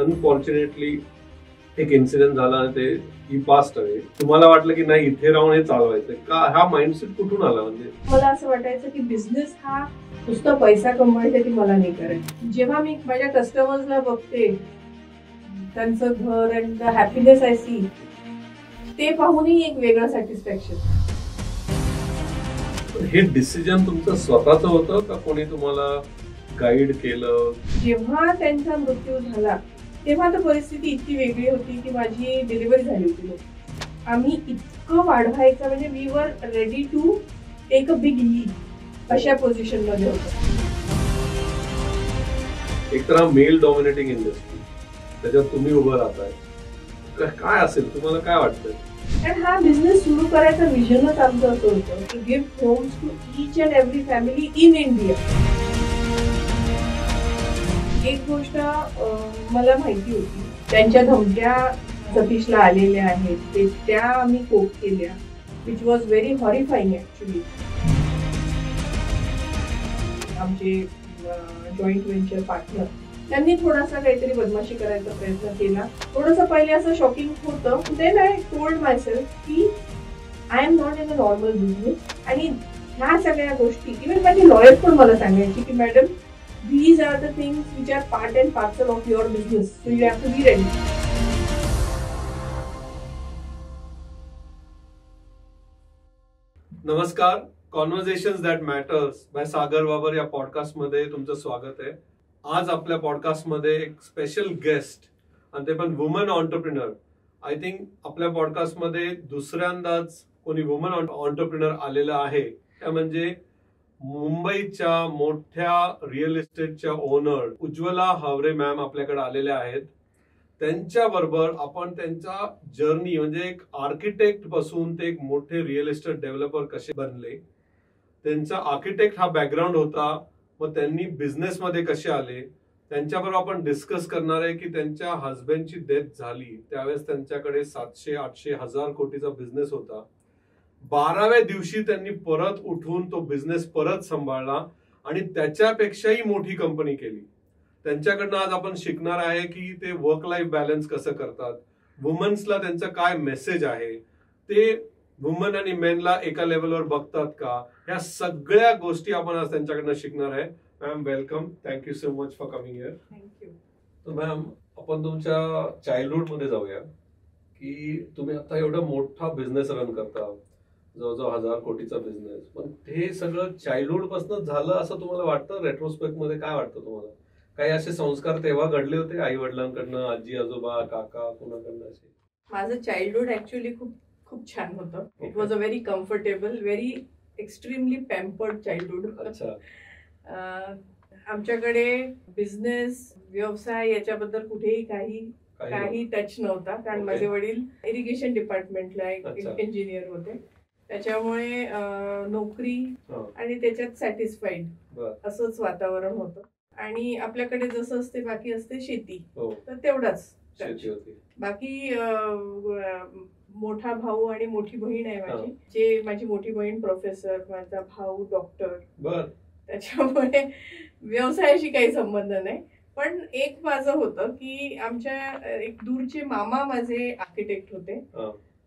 Unfortunately एक incident झाला आणि ते ही पास्ट आहे. तुम्हाला वाटलं की नाही इथे राहून हे चालवायचं का? हा माइंडसेट कुठून आला? म्हणजे मला असं वाटायचं की बिझनेस हा नुसता पैसा कमवायसाठी मला नाही करायचं. जेव्हा मी माझ्या कस्टमर्सला बघते, त्यांचं घर and the happiness I see, ते पाहूनही एक वेगळं सॅटिस्फॅक्शन. हे डिसिजन तुमचं स्वतःचं होतं का कोणी तुम्हाला गाईड केलं? जेव्हा त्यांचा मृत्यू झाला तेव्हा तर परिस्थिती इतकी वेगळी होती की माझी डिलिव्हरी झाली होती. आम्ही इतकं वाढवायचं म्हणजे we were ready to take a big leap अशा पोझिशन मध्ये होतो. एक तर मेल डॉमिनेटिंग इंडस्ट्री, त्याच्यात तुम्ही उभं राहताय, काय असेल तुम्हाला काय वाटतं? कारण हा बिझनेस सुरू करायचा विजनच आमचं असं होतं to give homes to each and every family in India. एक गोष्ट मला माहिती होती, त्यांच्या धमक्या सतीशला आलेल्या आहेत, त्या आम्ही कोप केल्या, which was very horrifying actually. आमचे जॉईंट व्हेंचर पार्टनर त्यांनी थोडासा काहीतरी बदमाशी करायचा प्रयत्न केला. थोडंसं पहिले असं शॉकिंग होतं. Then I told myself की I am not in a normal business. आणि ह्या सगळ्या गोष्टी इव्हन माझे लॉयर पण मला सांगायचे की madam, these are the things which are part and parcel of your business, so you have to be ready. नमस्कार, कॉन्व्हर्सेशन्स दॅट मॅटर्स बाय सागर बाबर या पॉडकास्ट मध्ये तुमचं स्वागत आहे. आज आपल्या पॉडकास्ट मध्ये एक स्पेशल गेस्ट आणि ते पण वुमन ऑन्टरप्रिनर. आय थिंक आपल्या पॉडकास्ट मध्ये दुसऱ्यांदाच कोणी वुमन ऑन्टरप्रिनर आलेला आहे. त्या म्हणजे मुंबईच्या मोठ्या रिअल इस्टेटच्या ओनर उज्ज्वला हावरे मॅम आपल्याकडे आलेल्या आहेत. त्यांच्या बरोबर आपण त्यांचा जर्नी म्हणजे एक आर्किटेक्ट पासून ते एक मोठे रिअल इस्टेट डेव्हलपर कसे बनले, त्यांचा आर्किटेक्ट हा बॅकग्राऊंड होता, मग त्यांनी बिझनेस मध्ये कसे आले, त्यांच्याबरोबर आपण डिस्कस करणार आहे की त्यांच्या हजबंडची डेथ झाली त्यावेळेस त्यांच्याकडे 700-800-1000 कोटीचा बिझनेस होता. 12व्या दिवशी त्यांनी परत उठून तो बिझनेस परत सांभाळला आणि त्याच्यापेक्षाही मोठी कंपनी केली. त्यांच्याकडनं आज आपण शिकणार आहे की ते वर्क लाईफ बॅलन्स कसं करतात, वुमन्सला त्यांचा काय मेसेज आहे, ते वुमन आणि मेनला एका लेवलवर बघतात का, ह्या सगळ्या गोष्टी आपण आज त्यांच्याकडनं शिकणार आहे. Ma'am welcome, thank you so much for coming here. Thank you. तर मॅम आपण तुमच्या चाइल्डहुड मध्ये जाऊया की तुम्ही आता एवढा मोठा बिझनेस रन करता, जवळजवळ 1000 कोटीचा बिझनेस, पण हे सगळं चाइल्डहुड पासून झालं असं तुम्हाला वाटतं? रेट्रोस्पेक्ट मध्ये काय वाटतं तुम्हाला? काही असे संस्कार तेव्हा घडले होते आई वडिलांकडनं, आजी आजोबा, काका, कोणाकडनं असे? माझं चाइल्डहुड ऍक्च्युअली खूप छान होतं. It was a very comfortable, very extremely pampered childhood. अच्छा. आमच्याकडे बिझनेस व्यवसाय याच्याबद्दल कुठेही काही टच नव्हता, कारण माझे वडील इरिगेशन डिपार्टमेंटला एक इंजिनियर होते. त्याच्यामुळे नोकरी आणि त्याच्यात सॅटिस्फाईड असंच वातावरण होतं. आणि आपल्याकडे जसं असते बाकी असते शेती, तर तेवढाच. बाकी मोठा भाऊ आणि मोठी बहीण आहे माझी. माझी मोठी बहीण प्रोफेसर, माझा भाऊ डॉक्टर. त्याच्यामुळे व्यवसायाशी काही संबंध नाही. पण एक माझं होतं की आमच्या एक दूरचे मामा माझे आर्किटेक्ट होते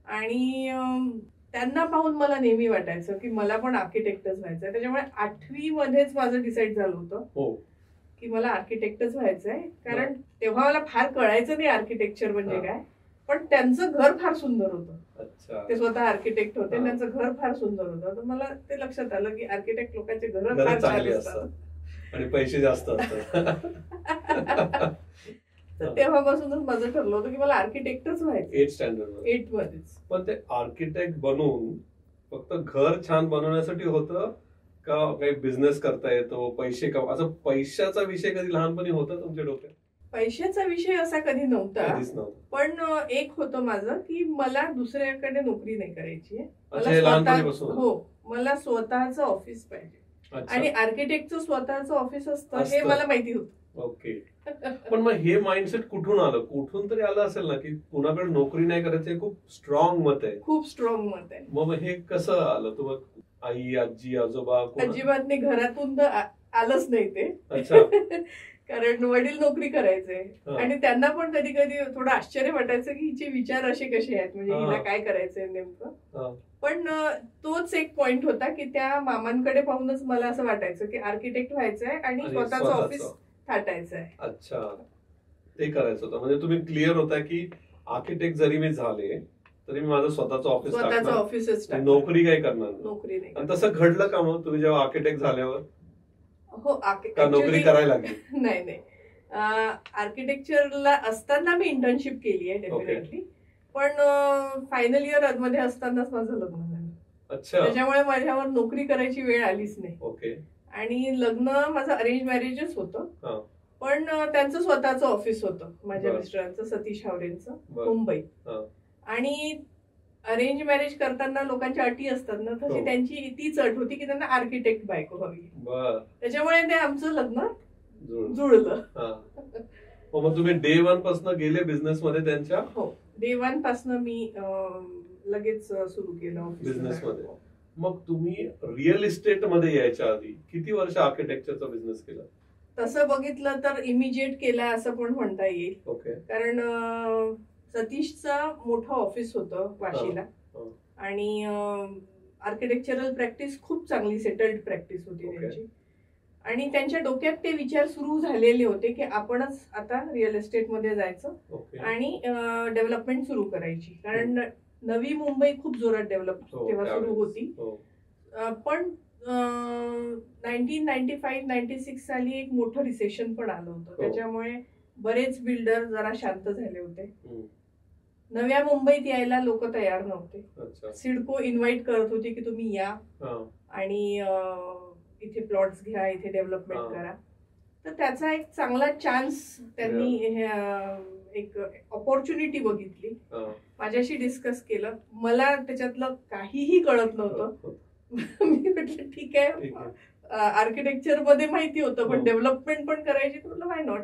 आणि त्यांना पाहून मला नेहमी वाटायचं की मला पण आर्किटेक्टच व्हायचंय. त्याच्यामुळे 8वी मध्येच माझं डिसाईड झालं होतं की मला आर्किटेक्टच व्हायचंय. कारण तेव्हा मला फार कळायचं नाही आर्किटेक्चर म्हणजे काय, पण त्यांचं घर फार सुंदर होतं. ते स्वतः आर्किटेक्ट होते, त्यांचं घर फार सुंदर होतं. तर मला ते लक्षात आलं की आर्किटेक्ट लोकांचे घर फार छान असतात आणि पैसे जास्त असतात. तर तेव्हापासूनच माझं ठरलं होतं की मला आर्किटेक्टच व्हायचं. 8th स्टँडर्ड 8 मध्येच. पण ते आर्किटेक्ट बनवून फक्त घर छान बनवण्यासाठी होतं का काही बिझनेस करता येतो, पैसे असं पैशाचा विषय कधी लहानपणी होता तुमच्या डोक्यात? पैशाचा विषय असा कधी नव्हता, पण एक होतं माझं की मला दुसऱ्याकडे नोकरी नाही करायची. मला स्वतःचं ऑफिस पाहिजे आणि आर्किटेक्टचं स्वतःचं ऑफिस असतं हे मला माहिती होतं. ओके. पण मग हे माइंडसेट कुठून आलं? कुठून तरी आलं असेल ना की कुणाकडे नोकरी नाही करायचं, खूप स्ट्रॉंग मत आहे. खूप स्ट्रॉंग मत आहे. मग हे कसं आलं? तुम्हाला आई, आजी, आजोबा? अजिबात नाही, घरातून तर आलंच नाही ते. कारण वडील नोकरी करायचे आणि त्यांना पण कधी कधी थोडं आश्चर्य वाटायचं की हिचे विचार असे कसे आहेत, म्हणजे हिला काय करायचंय नेमकं. पण तोच एक पॉइंट होता की त्या मामांकडे पाहूनच मला असं वाटायचं की आर्किटेक्ट व्हायचंय आणि स्वतःचं ऑफिस थाटायचंय. अच्छा, ते करायचं होतं. म्हणजे तुम्ही क्लिअर होता की आर्किटेक्ट जरी मी झाले तरी मी माझं स्वतःचं ऑफिसच नोकरी काय करणार, नोकरी नाही. आणि तसं घडलं का मग तुम्ही जेव्हा आर्किटेक्ट झाल्यावर? हो, नोकरी करायला लागली? नाही, आर्किटेक्चरला असताना मी इंटर्नशिप केली आहे डेफिनेटली, पण फायनल इयर मध्ये असतानाच माझं लग्न झालं. अच्छा. त्याच्यामुळे माझ्यावर नोकरी करायची वेळ आलीच नाही. ओके. आणि लग्न माझं अरेंज मॅरेजच होतं, पण त्यांचं स्वतःचं ऑफिस होतं माझ्या मिस्टरांचं, सतीश हावरेंचं, मुंबईत. आणि अरेंज मॅरेज करताना लोकांच्या अटी असतात ना, तशी त्यांची तीच अट होती की त्यांना आर्किटेक्ट बायको हवी. त्याच्यामुळे ते आमचं लग्न जुळलं. मग तुम्ही डे 1 पासून गेले बिझनेस मध्ये त्यांच्या? हो, डे 1 पासून मी लगेच सुरू केलं बिझनेस मध्ये. मग तुम्ही रिअल इस्टेट मध्ये यायच्या आधी किती वर्ष आर्किटेक्चरचा बिझनेस केला? तसं बघितलं तर इमिजिएट केला असं पण म्हणता येईल. ओके. कारण सतीशचं मोठं ऑफिस होतं वाशीला आणि आर्किटेक्चरल प्रॅक्टिस खूप चांगली सेटल्ड प्रॅक्टिस होती त्यांची. आणि त्यांच्या डोक्यात ते विचार सुरू झालेले होते की आपणच आता रिअल इस्टेट मध्ये जायचं आणि डेव्हलपमेंट सुरू करायची. कारण नवी मुंबई खूप जोरात डेव्हलप तेव्हा सुरू होती. पण 1995-96 साली एक मोठं रिसेशन पण आलं होतं. त्याच्यामुळे बरेच बिल्डर जरा शांत झाले होते. नव्या मुंबईत यायला लोक तयार नव्हते. सिडको इन्व्हाइट करत होती की तुम्ही या आणि इथे प्लॉट्स घ्या, इथे डेव्हलपमेंट करा. तर त्याचा एक चांगला चान्स त्यांनी एक ऑपॉर्च्युनिटी बघितली, माझ्याशी डिस्कस केलं. मला त्याच्यातलं काहीही कळत नव्हतं. मी म्हटलं ठीक आहे, आर्किटेक्चर मध्ये माहिती होतं पण डेव्हलपमेंट पण करायची, म्हटलं व्हाय नॉट.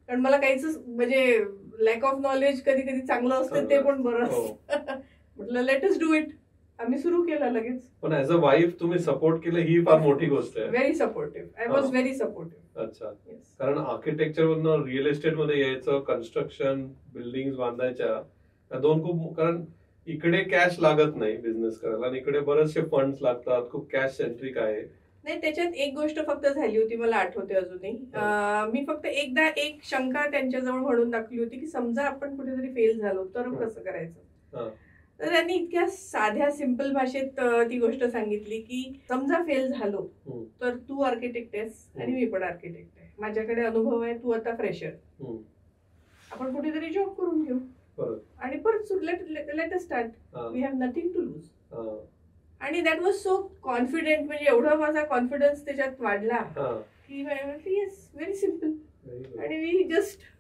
कारण मला काहीच म्हणजे लॅक ऑफ नॉलेज कधी कधी चांगलं असतं, ते पण बरं असतं. म्हटलं लेट अस डू इट. आम्ही सुरू केलं लगेच. पण ऍज अ वाईफ तुम्ही सपोर्ट केलं, ही फार मोठी गोष्ट आहे. Very supportive, I was very supportive. अच्छा. कारण आर्किटेक्चर मधून रिअल एस्टेट मध्ये यायचं, कन्स्ट्रक्शन, बिल्डिंग बांधायच्या, दोन खूप, कारण इकडे कॅश लागत नाही बिझनेस करायला आणि इकडे बरेचसे फंड्स लागतात, खूप कॅश सेंट्रिक आहे. नाही, त्याच्यात एक गोष्ट फक्त झाली होती, मला आठवते अजूनही. मी फक्त एकदा एक शंका त्यांच्याजवळ म्हणून दाखवली होती की समजा आपण कुठेतरी फेल झालो तर कसं करायचं. तर त्यांनी इतक्या साध्या सिंपल भाषेत ती गोष्ट सांगितली की समजा फेल झालो तर तू आर्किटेक्ट आहेस आणि मी पण आर्किटेक्ट आहे, माझ्याकडे अनुभव आहे, तू आता फ्रेशर, आपण कुठेतरी जॉब करून घेऊ आणि परत let us start, we have nothing to lose. आणि दॅट वॉज सो कॉन्फिडेंट, म्हणजे एवढा माझा कॉन्फिडन्स त्याच्यात वाढला की येस, व्हेरी सिम्पल, आणि वी जस्ट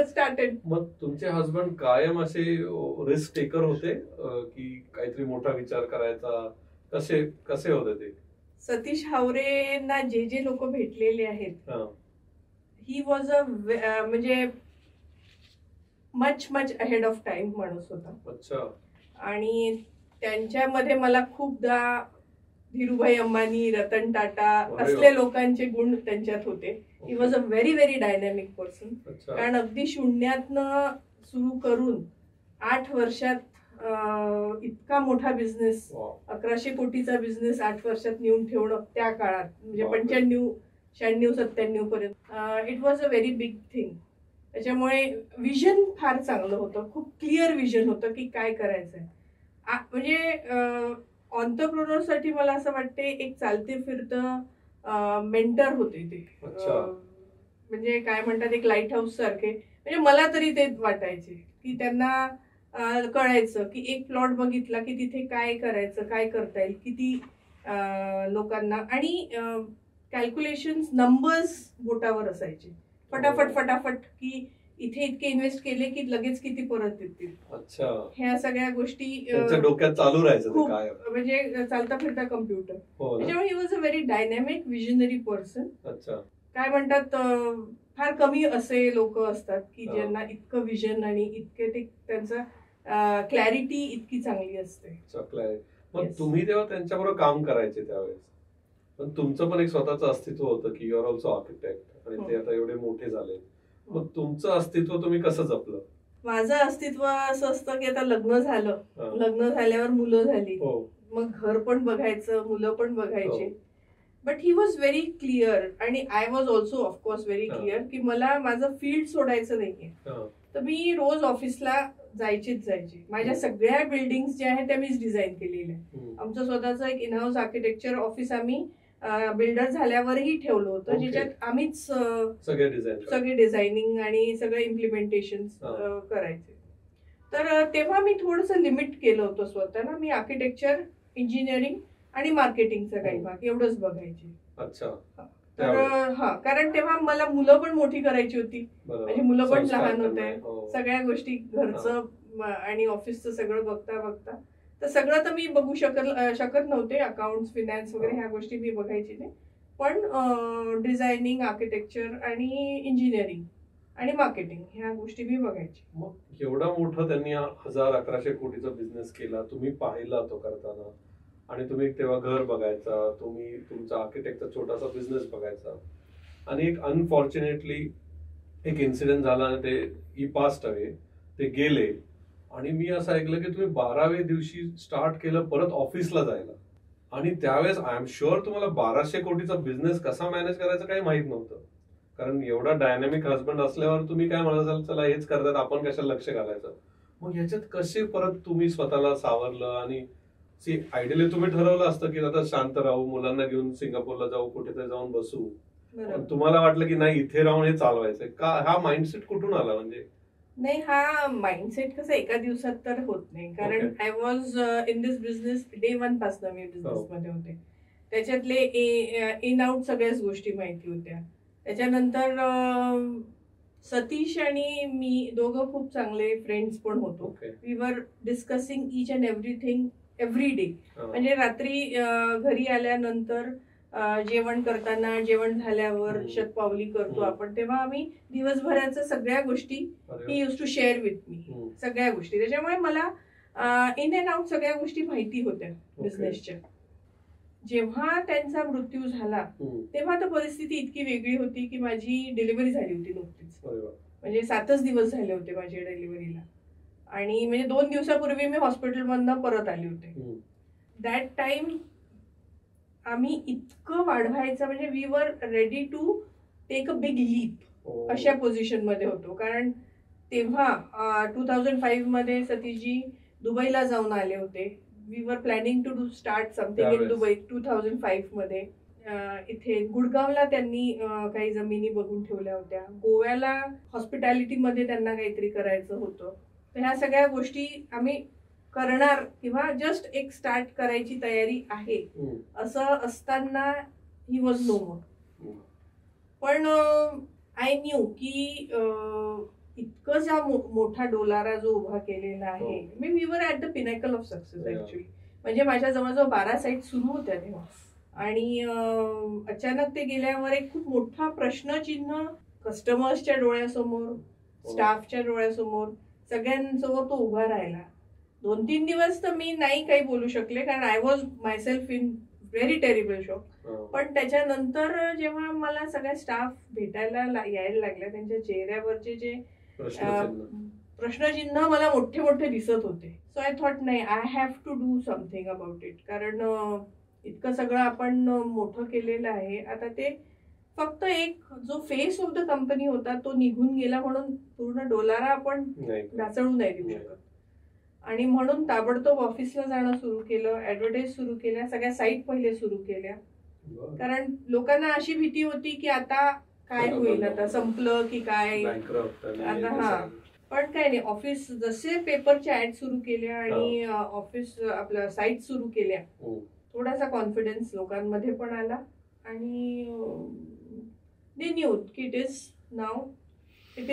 स्टार्टेड. मग तुमचे हस्बंड कायम असे रिस्क टेकर होते की काहीतरी मोठा विचार करायचा, कसे होते ते? सतीश हावरेंना जे जे लोक भेटलेले आहेत, ही वॉज अ म्हणजे मच अहेड ऑफ टाइम माणूस होता. अच्छा. आणि त्यांच्यामध्ये मला खूपदा धीरूभाई अंबानी, रतन टाटा असले लोकांचे गुण त्यांच्यात होते. He was a very dynamic person. कारण अगदी शून्यातनं सुरू करून 8 वर्षात इतका मोठा बिझनेस, 1100 कोटीचा बिझनेस 8 वर्षात नेऊन ठेवणं त्या काळात, म्हणजे 95, 96, 97 पर्यंत, it was a very big thing. त्याच्यामुळे विजन फार चांगलं होतं, खूप क्लिअर विजन होतं की काय करायचंय. म्हणजे ऑन्टरप्रेन्योर साठी मला असं वाटते एक चालते फिरतं मेंटर होते ते. म्हणजे काय म्हणतात, एक लाईट हाऊस सारखे. म्हणजे मला तरी ते वाटायचे की त्यांना कळायचं की एक प्लॉट बघितला की तिथे काय करायचं, काय करता येईल, किती लोकांना, आणि कॅल्क्युलेशन्स, नंबर्स बोटावर असायचे, फटाफट की इथे इतके इन्व्हेस्ट केले की लगेच किती परत येतील. अच्छा. ह्या सगळ्या गोष्टी डोक्यात चालू राहायचं, म्हणजे चालता फिरता कम्प्युटर. त्याच्यामुळे he was a very dynamic visionary person. अच्छा. काय म्हणतात, फार कमी असे लोक असतात की ज्यांना इतकं विजन आणि इतके ते त्यांचा क्लॅरिटी इतकी चांगली असते. मग तुम्ही तेव्हा त्यांच्याबरोबर काम करायचे त्यावेळेस, पण तुमचं पण एक स्वतःचं अस्तित्व होतं की यू आर ऑल्सो आर्किटेक्ट. आणि ते आता एवढे मोठे झाले. मग तुमचं अस्तित्व तुम्ही कसं जपलं? माझं अस्तित्व असं असतं की आता लग्न झालं, लग्न झाल्यावर मुलं झाली, मग घर पण बघायचं, मुलं पण बघायचे. But he was very clear आणि I was also of course very clear की मला माझं फील्ड सोडायचं नाहीये. तर मी रोज ऑफिसला जायचीच जायची. माझ्या सगळ्या बिल्डिंग्स ज्या आहेत त्या मीच डिझाईन केलेल्या आहे. आमचं स्वतःचं एक इनहाऊस आर्किटेक्चर ऑफिस आम्ही बिल्डर झाल्यावरही ठेवलं होतं, ज्याच्यात आम्हीच सगळे डिझायनिंग आणि सगळं इम्प्लिमेंटेशन करायचे. तर तेव्हा मी थोडंसं लिमिट केलं होतं स्वतःला. मी आर्किटेक्चर, इंजिनिअरिंग आणि मार्केटिंगचा काही भाग एवढंच बघायचे. अच्छा. तर कारण तेव्हा मला मुलं पण मोठी करायची होती, म्हणजे मुलं पण लहान होते. सगळ्या गोष्टी घरचं आणि ऑफिसचं सगळं बघता बघता तर सगळं तर मी बघू शकत नव्हते. अकाउंट्स, फिनान्स वगैरे ह्या गोष्टी मी बघायची नाही, पण डिझायनिंग, आर्किटेक्चर आणि इंजिनिअरिंग आणि मार्केटिंग ह्या गोष्टी मी बघायची. मग एवढा मोठा त्यांनी 1100 कोटीचा बिझनेस केला, तुम्ही पाहिला तो करताना, आणि तुम्ही तेव्हा घर बघायचा, तुम्ही तुमचा आर्किटेक्टचा छोटासा बिझनेस बघायचा, आणि एक अनफॉर्च्युनेटली एक इन्सिडेंट झाला आणि ते ही पास्ट अवे, ते गेले. आणि मी असं ऐकलं की तुम्ही 12व्या दिवशी स्टार्ट केलं परत ऑफिसला जायला, आणि त्यावेळेस आय एम शुअर तुम्हाला 1200 कोटीचा बिझनेस कसा मॅनेज करायचं काही माहित नव्हतं, कारण एवढा डायनॅमिक हजबंड असल्यावर तुम्ही काय म्हणाल, चला हेच करतात, आपण कशाला लक्ष घालायचं. मग ह्याच्यात कसे परत तुम्ही स्वतःला सावरलं? आणि आयडियली तुम्ही ठरवलं असतं की आता शांत राहू, मुलांना घेऊन सिंगापूरला जाऊ, कुठेतरी जाऊन बसू, तुम्हाला वाटलं की नाही इथे राहून हे चालवायचंय का? हा माइंडसेट कुठून आला? म्हणजे नाही, हा माइंडसेट कसं एका दिवसात तर होत नाही, कारण I was in this business day 1 पासून मी बिझनेस मध्ये होते. त्याच्यातले इन आउट सगळ्याच गोष्टी माहिती होत्या. त्याच्यानंतर सतीश आणि मी दोघं खूप चांगले फ्रेंड्स पण होतो. We were discussing each and everything every day. म्हणजे रात्री घरी आल्यानंतर जेवण करताना, जेवण झाल्यावर शतपावली करतो आपण, तेव्हा आम्ही दिवसभराच्या सगळ्या गोष्टी he use to share with me, सगळ्या गोष्टी. त्याच्यामुळे मला इन अँड आउट सगळ्या गोष्टी माहिती होत्या बिझनेसच्या. जेव्हा त्यांचा मृत्यू झाला तेव्हा तर परिस्थिती इतकी वेगळी होती की माझी डिलिव्हरी झाली होती नुकतीच, म्हणजे 7च दिवस झाले होते माझ्या डिलिव्हरीला, आणि म्हणजे 2 दिवसापूर्वी मी हॉस्पिटलमधनं परत आले होते. दॅट टाइम आम्ही इतकं वाढवायचं, म्हणजे we were ready to take a big leap अशा पोझिशन मध्ये होतो. कारण तेव्हा 2005 मध्ये सतीशजी दुबईला जाऊन आले होते. We were planning to do start something in Dubai 2005 मध्ये. इथे गुडगावला त्यांनी काही जमिनी बघून ठेवल्या होत्या. गोव्याला हॉस्पिटॅलिटी मध्ये त्यांना काहीतरी करायचं होतं. तर ह्या सगळ्या गोष्टी आम्ही करणार किंवा जस्ट एक स्टार्ट करायची तयारी आहे असं असताना ही वॉज नो मोर. पण आय न्यू की इतकं ज्या मोठा डोलारा जो उभा केलेला आहे, we were at the pinnacle of success actually. म्हणजे माझ्या जवळजवळ 12 साईट सुरू होत्या तेव्हा, आणि अचानक ते गेल्यावर एक खूप मोठा प्रश्नचिन्ह कस्टमर्सच्या डोळ्यासमोर, स्टाफच्या डोळ्यासमोर, सगळ्यांसमोर तो उभा राहिला. 2-3 दिवस तर मी नाही काही बोलू शकले, कारण I was myself in very terrible shock. पण त्याच्यानंतर जेव्हा मला सगळ्या स्टाफ भेटायला यायला लागल्या, त्यांच्या चेहऱ्यावरचे जे प्रश्नचिन्ह मला मोठे मोठे दिसत होते. सो आय थॉट नाही, I have to do something about it. कारण इतकं सगळं आपण मोठं केलेलं आहे. आता ते फक्त एक जो फेस ऑफ द कंपनी होता तो निघून गेला म्हणून पूर्ण डोलारा आपण ढासळू नाही देऊ शकत. आणि म्हणून ताबडतोब ऑफिसला जाणं सुरू केलं, ऍडव्हर्टाईज सुरू केल्या, सगळ्या साईट पहिले सुरू केल्या. कारण लोकांना अशी भीती होती की आता काय होईल, आता संपलं की काय आता. हा, पण काय नाही, ऑफिस जसे पेपरच्या ऍड सुरू केल्या आणि ऑफिस आपल्या साईट सुरू केल्या, थोडासा कॉन्फिडन्स लोकांमध्ये पण आला, आणि दे न्यू की इट इज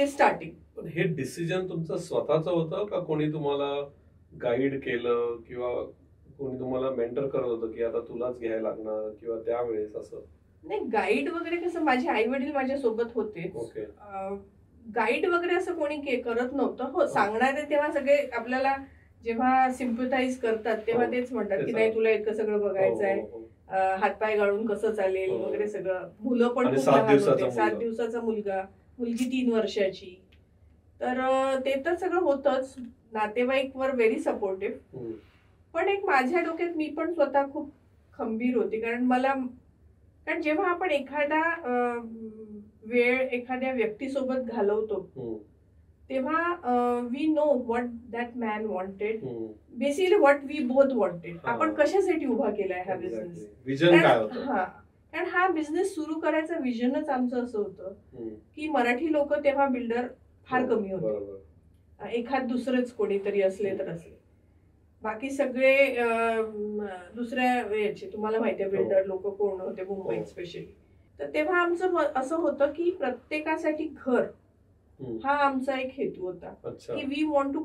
स्टार्टिंग. पण हे डिसिजन तुमचं स्वतःचं होतं का कोणी तुम्हाला गाईड केलं, किंवा कोणी तुम्हाला मेंटर करत होतं की आता तुलाच घ्यायला लागणार, किंवा त्यावेळेस असं? नाही, गाईड वगैरे कसं, माझे आई वडील माझ्या सोबत होते. गाईड वगैरे असं कोणी करत नव्हतं. हो, सांगणारे तेव्हा सगळे आपल्याला जेव्हा सिम्पथाइज करतात तेव्हा तेच म्हणतात की नाही, तुला इतकं सगळं बघायचं आहे, हातपाय गाळून कसं चालेल वगैरे सगळं. मुलं पण खूप 7 लहान होते, दिवसाचा 7 दिवसाचा मुलगा, मुलगी 3 वर्षाची. तर ते तर सगळं होतच. नातेवाईक वर व्हेरी सपोर्टिव्ह. पण एक माझ्या डोक्यात मी पण स्वतः खूप खंबीर होती, कारण जेव्हा आपण एखादा वेळ एखाद्या व्यक्तीसोबत घालवतो तेव्हा we know what that man wanted, basically what we both wanted. आपण कशासाठी उभा केलाय हा बिझनेस, कारण हा बिझनेस सुरू करायचं विजनच आमचं असं होतं की मराठी लोक तेव्हा बिल्डर फार कमी होते. एखाद दुसरंच कोणीतरी असले तर असले, बाकी सगळे दुसऱ्या याचे. तुम्हाला माहिती आहे बिल्डर लोक कोण होते मुंबईत स्पेशली. तर तेव्हा आमचं असं होतं की प्रत्येकासाठी घर हा आमचा एक हेतू होता की we want to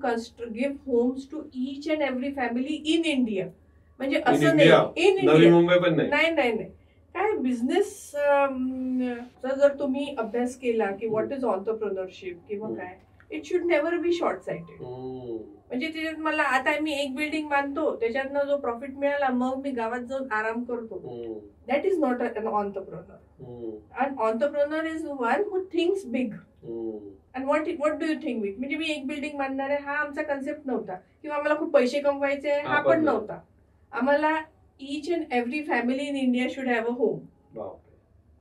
give homes to each and every family in India. म्हणजे असं नाही इन इंडिया, नाही नाही नाही, काय बिझनेस जर तुम्ही अभ्यास केला की व्हॉट इज ऑन्टरप्रेन्योरशिप किंवा काय, it should never B short sighted. म्हणजे त्याच्यात मला आता मी एक बिल्डिंग बांधतो, त्याच्यातनं जो प्रॉफिट मिळाला मग मी गावात जाऊन आराम करतो, that is not an entrepreneur. An entrepreneur is one who thinks big. And what do you think big, म्हणजे मी एक बिल्डिंग बांधणार आहे हा आमचा कन्सेप्ट नव्हता, किंवा आम्हाला खूप पैसे कमवायचे हा पण नव्हता. आम्हाला each and every family in India should have a home,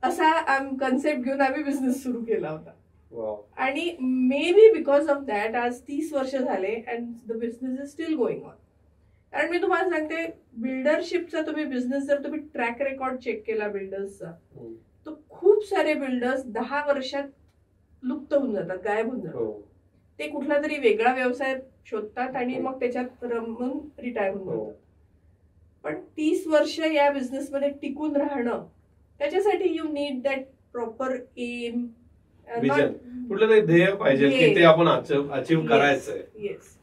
असा कन्सेप्ट घेऊन आम्ही बिझनेस सुरू केला होता. आणि may be because of that आज 30 वर्ष झाले and the business is steel going on. कारण मी तुम्हाला सांगते, बिल्डरशिपचा तुम्ही बिझनेस जर तुम्ही ट्रॅक रेकॉर्ड चेक केला बिल्डर्सचा, तर खूप सारे बिल्डर्स 10 वर्षात लुप्त होऊन जातात, गायब होऊन जातात. ते कुठला तरी वेगळा व्यवसाय शोधतात आणि मग त्याच्यात रमून रिटायर होऊन जातात. पण 30 वर्ष या बिझनेसमध्ये टिकून राहणं, त्याच्यासाठी you need that proper aim, कुठलं तरी ध्येय पाहिजे की ते आपण अचीव्ह करायचंय. येस.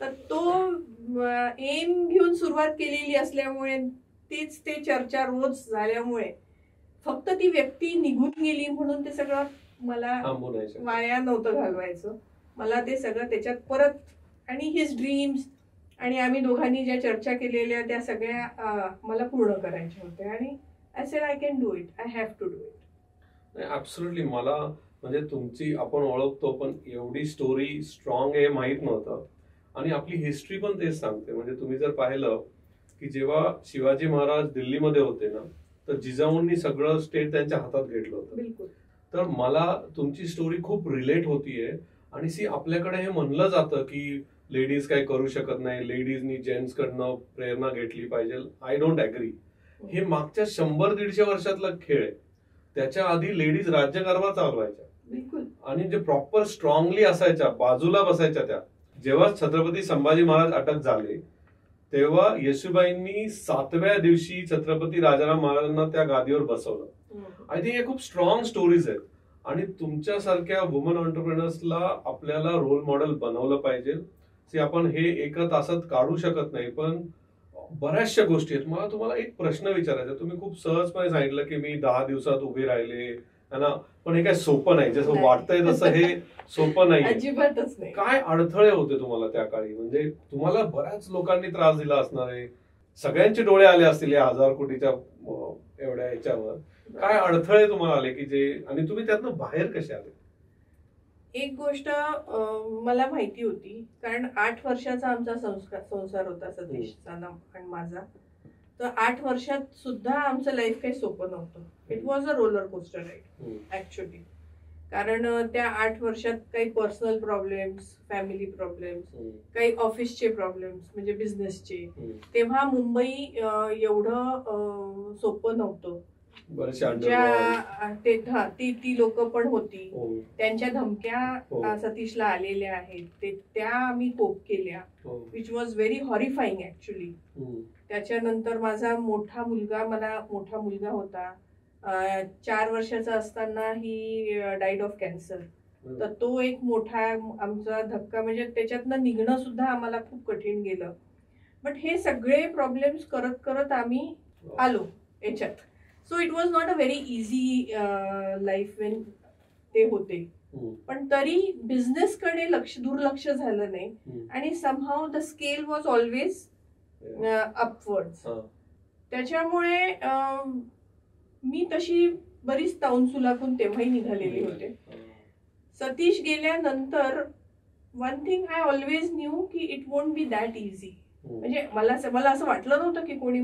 तर तो एम घेऊन सुरुवात केलेली असल्यामुळे, तीच ते चर्चा रोज झाल्यामुळे, फक्त ती व्यक्ती निघून गेली म्हणून ते सगळं मला वाया नव्हतं घालवायचं. मला ते सगळं त्याच्यात परत, आणि हिज ड्रीम्स आणि आम्ही दोघांनी ज्या चर्चा केलेल्या त्या सगळ्या मला पूर्ण करायच्या होत्या. आणि I said I can do it, I have to do it. Absolutely. मला म्हणजे तुमची आपण ओळखतो पण एवढी स्टोरी स्ट्रॉंग आहे माहित नव्हतं. आणि आपली हिस्ट्री पण तेच सांगते. म्हणजे तुम्ही जर पाहिलं की जेव्हा शिवाजी महाराज दिल्लीमध्ये होते ना, तर जिजाऊंनी सगळं स्टेट त्यांच्या हातात घेतलं होतं. तर मला तुमची स्टोरी खूप रिलेट होतीये. आणि सी आपल्याकडे हे म्हणलं जातं की लेडीज काय करू शकत नाही, लेडीजनी जेंट्स कडनं प्रेरणा घेतली पाहिजे. I don't agree. हे मागच्या 100-150 वर्षातला खेळ आहे. त्याच्या आधी लेडीज राज्यकारभार चालवायच्या आणि जे प्रॉपर स्ट्रॉंगली असायच्या, बाजूला बसायच्या त्या. जेव्हा छत्रपती संभाजी महाराज अटक झाले तेव्हा येशूबाईंनी 7व्या दिवशी छत्रपती राजाराम महाराजांना त्या गादीवर बसवलं. आय थिंक हे खूप स्ट्रॉंग स्टोरीज आहेत. आणि तुमच्यासारख्या वुमन ऑन्टरप्रेनर्सला आपल्याला रोल मॉडेल बनवलं पाहिजे. आपण हे एका तासात काढू शकत नाही, पण बऱ्याचशा गोष्टी आहेत. मला तुम्हाला एक प्रश्न विचारायचा. तुम्ही खूप सहजपणे सांगितलं की मी 10 दिवसात उभे राहिले ना, पण हे काय सोपं नाही. जसं वाटतंय तसं हे सोपं नाही, अजिबातच नाही. काय अडथळे होते तुम्हाला त्या काळी? म्हणजे तुम्हाला बऱ्याच लोकांनी त्रास दिला असणार आहे, सगळ्यांचे डोळे आले असतील या 1000 कोटीच्या एवढ्या ह्याच्यावर. काय अडथळे तुम्हाला आले की जे, आणि तुम्ही त्यातनं बाहेर कसे आले? एक गोष्ट मला माहिती होती, कारण 8 वर्षाचा आमचा संसार होता सतीशचा आणि माझा. तर 8 वर्षात सुद्धा आमचं लाईफ काही सोपं नव्हतं. It was a roller coaster ride actually. कारण त्या 8 वर्षात काही पर्सनल प्रॉब्लेम्स, फॅमिली प्रॉब्लेम्स, काही ऑफिसचे प्रॉब्लेम्स म्हणजे बिझनेसचे. तेव्हा मुंबई एवढं सोपं नव्हतं. ती लोक पण होती, त्यांच्या धमक्या सतीशला आलेल्या आहेत, त्या आम्ही कोप केल्या, which was very horrifying actually. त्याच्यानंतर मला मोठा मुलगा होता. 4 वर्षाचा असताना ही डाईड ऑफ कॅन्सर. तर तो एक मोठा आमचा धक्का. म्हणजे त्याच्यातनं निघणं सुद्धा आम्हाला खूप कठीण गेलं. बट हे सगळे प्रॉब्लेम्स करत करत आम्ही आलो याच्यात. So it was not a very easy life Wien ते होते. पण तरी बिझनेसकडे दुर्लक्ष झालं नाही. आणि somehow the scale was always upwards. त्याच्यामुळे मी तशी बरीच ताऊन सुलाखून तेव्हाही निघालेली होते. सतीश गेल्यानंतर one thing I always knew की it won't be that easy. म्हणजे मला असं वाटलं नव्हतं की कोणी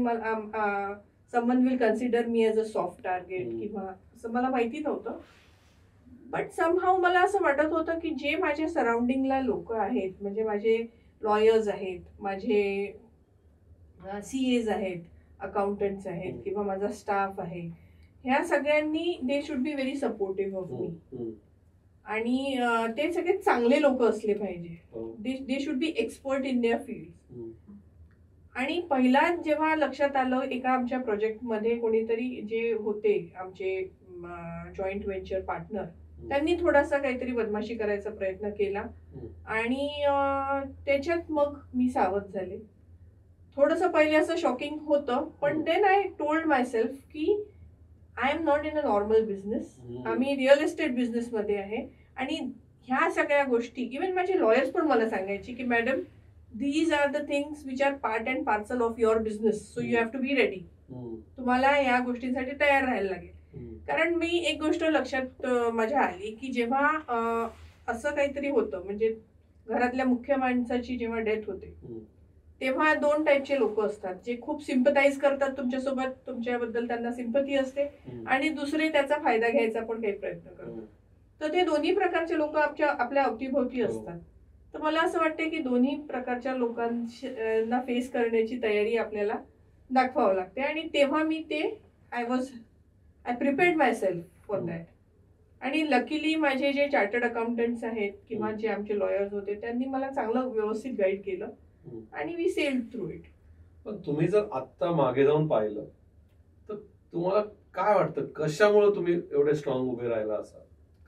someone will consider me as a soft target किंवा असं मला माहिती नव्हतं. बट समहाऊ मला असं वाटत होतं की जे माझ्या सराउंडिंगला लोक आहेत, म्हणजे माझे लॉयर्स आहेत, माझे CAs आहेत, अकाउंटंट्स आहेत किंवा माझा स्टाफ आहे, ह्या सगळ्यांनी they should be very supportive of me. आणि ते सगळे चांगले लोक असले पाहिजे. They should be expert in their field. आणि पहिला जेव्हा लक्षात आलं, एका आमच्या प्रोजेक्टमध्ये कोणीतरी जे होते आमचे जॉईंट व्हेंचर पार्टनर, त्यांनी थोडासा काहीतरी बदमाशी करायचा प्रयत्न केला आणि त्याच्यात मग मी सावध झाले. थोडंसं पहिले असं शॉकिंग होतं, पण then I told myself की I am not in a normal business. आम्ही रिअल इस्टेट बिझनेसमध्ये आहे आणि ह्या सगळ्या गोष्टी, इव्हन माझे लॉयर्स पण मला सांगायचे की madam, these are the things which are part and parcel of your business, so you have to be ready. तुम्हाला या गोष्टींसाठी तयार राहायला लागेल. कारण मी एक गोष्ट लक्षात माझ्या आली की जेव्हा असं काहीतरी होतं, म्हणजे घरातल्या मुख्य माणसाची जेव्हा डेथ होते, तेव्हा दोन टाईपचे लोक असतात. जे खूप सिम्पथाइज करतात तुमच्यासोबत, तुमच्याबद्दल त्यांना सिम्पथी असते, आणि दुसरे त्याचा फायदा घ्यायचा पण काही प्रयत्न करतात. तर ते दोन्ही प्रकारचे लोक आपल्या अवतीभोवती असतात. तर मला असं वाटतं की दोन्ही प्रकारच्या लोकांना फेस करण्याची तयारी आपल्याला दाखवावं लागते. आणि तेव्हा मी ते I prepared my self for that. आणि लकीली माझे जे चार्टर्ड अकाउंटंट्स आहेत किंवा जे आमचे लॉयर्स होते, त्यांनी मला चांगलं व्यवस्थित गाईड केलं आणि वी सेल्ड थ्रू इट. पण तुम्ही जर आत्ता मागे जाऊन पाहिलं तर तुम्हाला काय वाटतं, कशामुळे तुम्ही एवढे स्ट्रॉंग उभे राहिला असाल?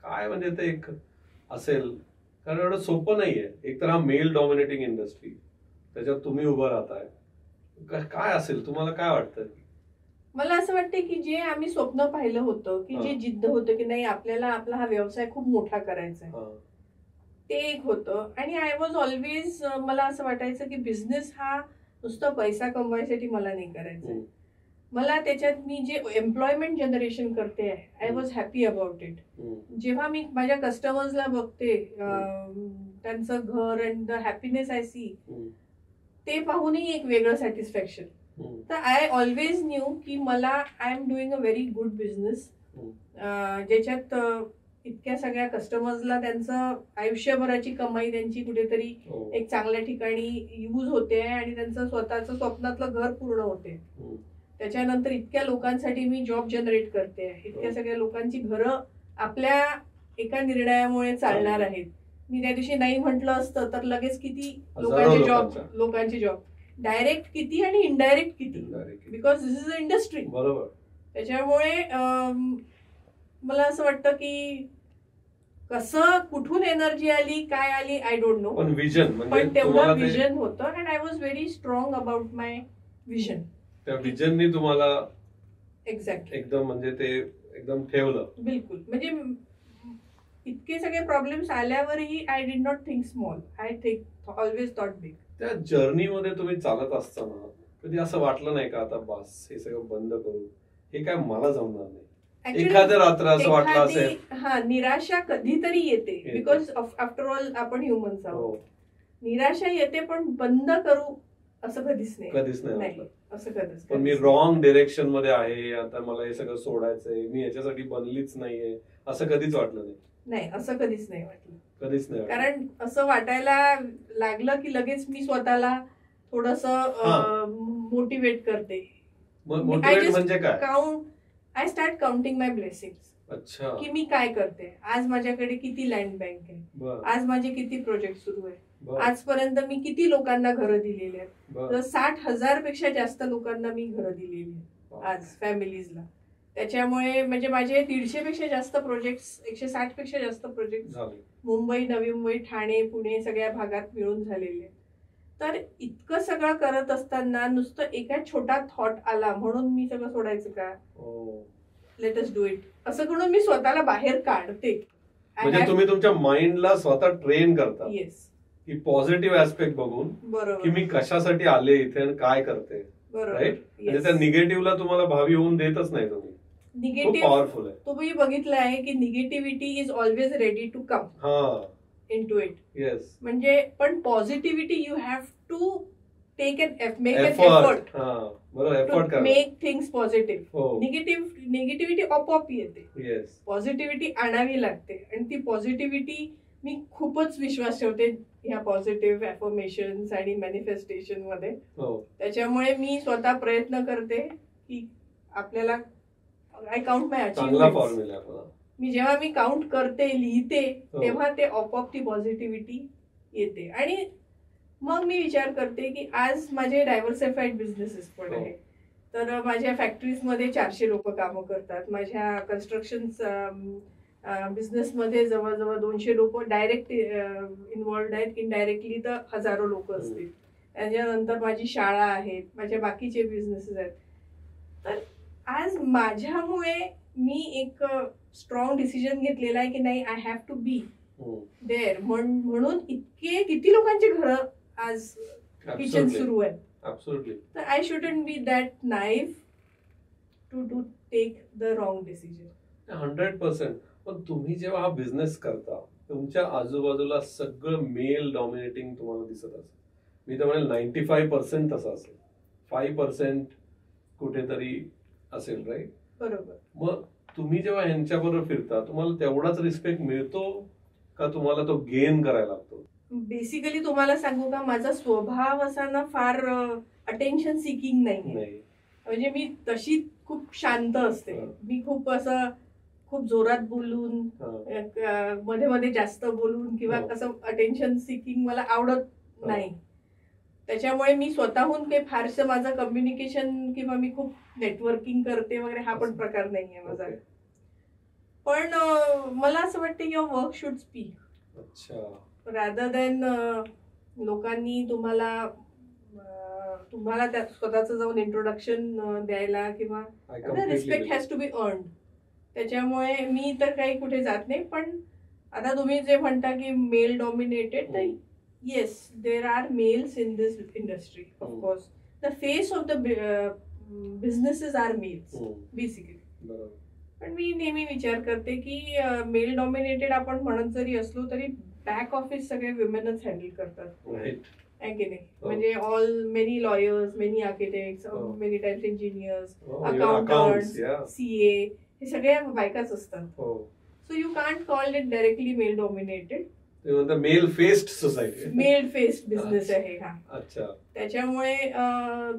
काय म्हणजे ते एक असेल? कारण एवढं सोपं नाहीये. एक तर हा मेल डॉमिनेटिंग इंडस्ट्री, त्याच्यात तुम्ही उभं राहताय. काय असेल, तुम्हाला काय वाटतं? मला असं वाटतं की जे आम्ही स्वप्न पाहिलं होतं, की जे जिद्द होतं की नाही आपल्याला आपला हा व्यवसाय खूप मोठा करायचा आहे, ते एक होतं. आणि आय वॉज ऑलवेज, मला असं वाटायचं की बिझनेस हा नुसतं पैसा कमवायसाठी मला नाही करायचा. मला त्याच्यात मी जे एम्प्लॉयमेंट जनरेशन करते, I was happy about it. जेव्हा मी माझ्या कस्टमर्सला बघते, त्यांचं घर and the happiness I see, ते पाहूनही एक वेगळं सॅटिस्फॅक्शन. तर आय ऑलवेज न्यू की मला I am doing a very good business, ज्याच्यात इतक्या सगळ्या कस्टमर्सला त्यांचं आयुष्यभराची कमाई त्यांची कुठेतरी एक चांगल्या ठिकाणी यूज होते आणि त्यांचं स्वतःचं स्वप्नातलं घर पूर्ण होते. त्याच्यानंतर इतक्या लोकांसाठी मी जॉब जनरेट करते, इतक्या सगळ्या लोकांची घरं आपल्या एका निर्णयामुळे चालणार आहेत. मी त्या दिवशी नाही म्हटलं असतं तर लगेच किती लोकांचे जॉब डायरेक्ट किती आणि इनडायरेक्ट किती, because this is a industry. बरोबर. त्याच्यामुळे मला असं वाटतं की कसं कुठून एनर्जी आली, काय आली, आय डोंट नो. पण तेवढं विजन होतं and I was very strong about my vision. त्या विजननी तुम्हाला एक्झॅक्टली एकदम म्हणजे ते एकदम ठेवलं. बिलकुल. म्हणजे इतके सगळे प्रॉब्लेम्स आल्यावरही I did not think small, I always thought big. त्या जर्नीमध्ये तुम्ही चालत असताना कधी असं वाटलं नाही का, आता बस हे सगळं बंद करू, हे काय मला जमणार नाही? एखाद्या रात्र असं वाटलं असेल? हा, निराशा कधीतरी येते, बिकॉज आफ्टर ऑल आपण ह्युमन्स आहोत. निराशा येते, पण बंद करू असं कधीच नाही. असं कधीच. पण मी रॉंग डिरेक्शन मध्ये आहे, आता मला हे सगळं सोडायचंय, मी याच्यासाठी बनलीच नाहीये, असं कधीच वाटलं नाही. असं कधीच नाही वाटलं. कधीच नाही. कारण असं वाटायला लागलं की लगेच मी स्वतःला थोडंसं मोटिवेट करते. म्हणजे काय? I start counting my blessings. अच्छा. की मी काय करते, आज माझ्याकडे किती लँड बँक आहे, आज माझे किती प्रोजेक्ट सुरू आहे, आजपर्यंत मी किती लोकांना घरं दिलेली आहेत. 60,000 पेक्षा जास्त लोकांना मी घरं दिलेली आहेत आज, फॅमिलीजला. त्याच्यामुळे म्हणजे माझे 150 पेक्षा जास्त प्रोजेक्ट्स, 160 पेक्षा जास्त प्रोजेक्ट मुंबई, नवी मुंबई, ठाणे, पुणे सगळ्या भागात मिळून झालेले. तर इतकं सगळं करत असताना नुसतं एका छोटा थॉट आला म्हणून मी सगळं सोडायचं का? लेट अस डू इट असं करून मी स्वतःला बाहेर काढते. म्हणजे तुम्ही तुमच्या माइंडला स्वतः ट्रेन करता. येस. की पॉझिटिव्ह ऍस्पेक्ट बघून, की मी कशासाठी आले इथे आणि काय करते. राईट. म्हणजे त्या निगेटिव्हला तुम्हाला भावी होऊन देतच नाही तुम्ही. निगेटिव्ह पॉवरफुल आहे. तुम्ही बघितलं आहे की negativity is always ready to come into it. Yes. म्हणजे पण positivity you have to take make an effort to make things positive. Negativity आपोआप येते. पॉझिटिव्हिटी आणावी लागते आणि ती पॉझिटिव्हिटी मी खूपच विश्वास ठेवते ह्या पॉझिटिव्ह अफर्मेशन्स आणि मॅनिफेस्टेशन मध्ये. त्याच्यामुळे मी स्वतः प्रयत्न करते की आपल्याला आय काउंट माय अचीव्हमेंट्स. मी जेव्हा काउंट करते लिहिते तेव्हा ते आपोआप ती पॉझिटिव्हिटी येते. आणि मग मी विचार करते की आज माझे डायव्हर्सिफाईड बिझनेसेस पण आहे. तर माझ्या फॅक्टरीजमध्ये 400 लोक कामं करतात. माझ्या कन्स्ट्रक्शन बिझनेसमध्ये जवळजवळ 200 लोक डायरेक्ट इन्व्हॉल्ड आहेत. इनडायरेक्टली तर हजारो लोक असतील. त्याच्यानंतर माझी शाळा आहेत, माझ्या बाकीचे बिझनेसेस आहेत. तर आज माझ्यामुळे मी एक स्ट्रॉंग डिसिजन घेतलेला आहे की नाही, I have to be there. म्हणून किती लोकांची घरं आज किचन सुरू आहेत. तर I shouldn't be that naive to take the wrong decision. 100%. पण तुम्ही जेव्हा हा बिझनेस करता तुमच्या आजूबाजूला सगळं मेल डॉमिनेटिंग तुम्हाला दिसत असेल. मी तर म्हणेल 95% तसं असेल, 5% कुठेतरी असेल. राईट. बरोबर. मग तुम्ही जेव्हा ह्यांच्याबरोबर फिरता तुम्हाला तेवढाच रिस्पेक्ट मिळतो का तुम्हाला तो गेन करायला लागतो? बेसिकली तुम्हाला सांगू का, माझा स्वभाव असा ना फार अटेन्शन सिकिंग नाही. म्हणजे मी तशी खूप शांत असते. मी खूप जोरात बोलून मध्ये मध्ये जास्त बोलून किंवा कसं अटेन्शन सिकिंग मला आवडत नाही. त्याच्यामुळे मी स्वतःहून काही फारसं माझं कम्युनिकेशन किंवा मी खूप नेटवर्किंग करते वगैरे हा पण प्रकार नाहीये माझा. पण मला असं वाटतं your work should speak rather than लोकांनी तुम्हाला स्वतःचं जाऊन इंट्रोडक्शन द्यायला किंवा respect has to be earned. त्याच्यामुळे मी तर काही कुठे जात नाही. पण आता तुम्ही जे म्हणता की मेल डॉमिनेटेड, तर yes, there are males in this industry, of course. The face of the businesses are males, basically. पण मी नेहमी विचार करते की मेल डॉमिनेटेड आपण म्हणत जरी असलो तरी बॅक ऑफिस सगळे विमेनच हँडल करतात. आहे की नाही? म्हणजे many lawyers, many architects, many times engineers, accountants, CA हे सगळ्या बायकाच असतात. So you can't call it directly male dominated. Male faced society, male faced business आहे हा. अच्छा. त्याच्यामुळे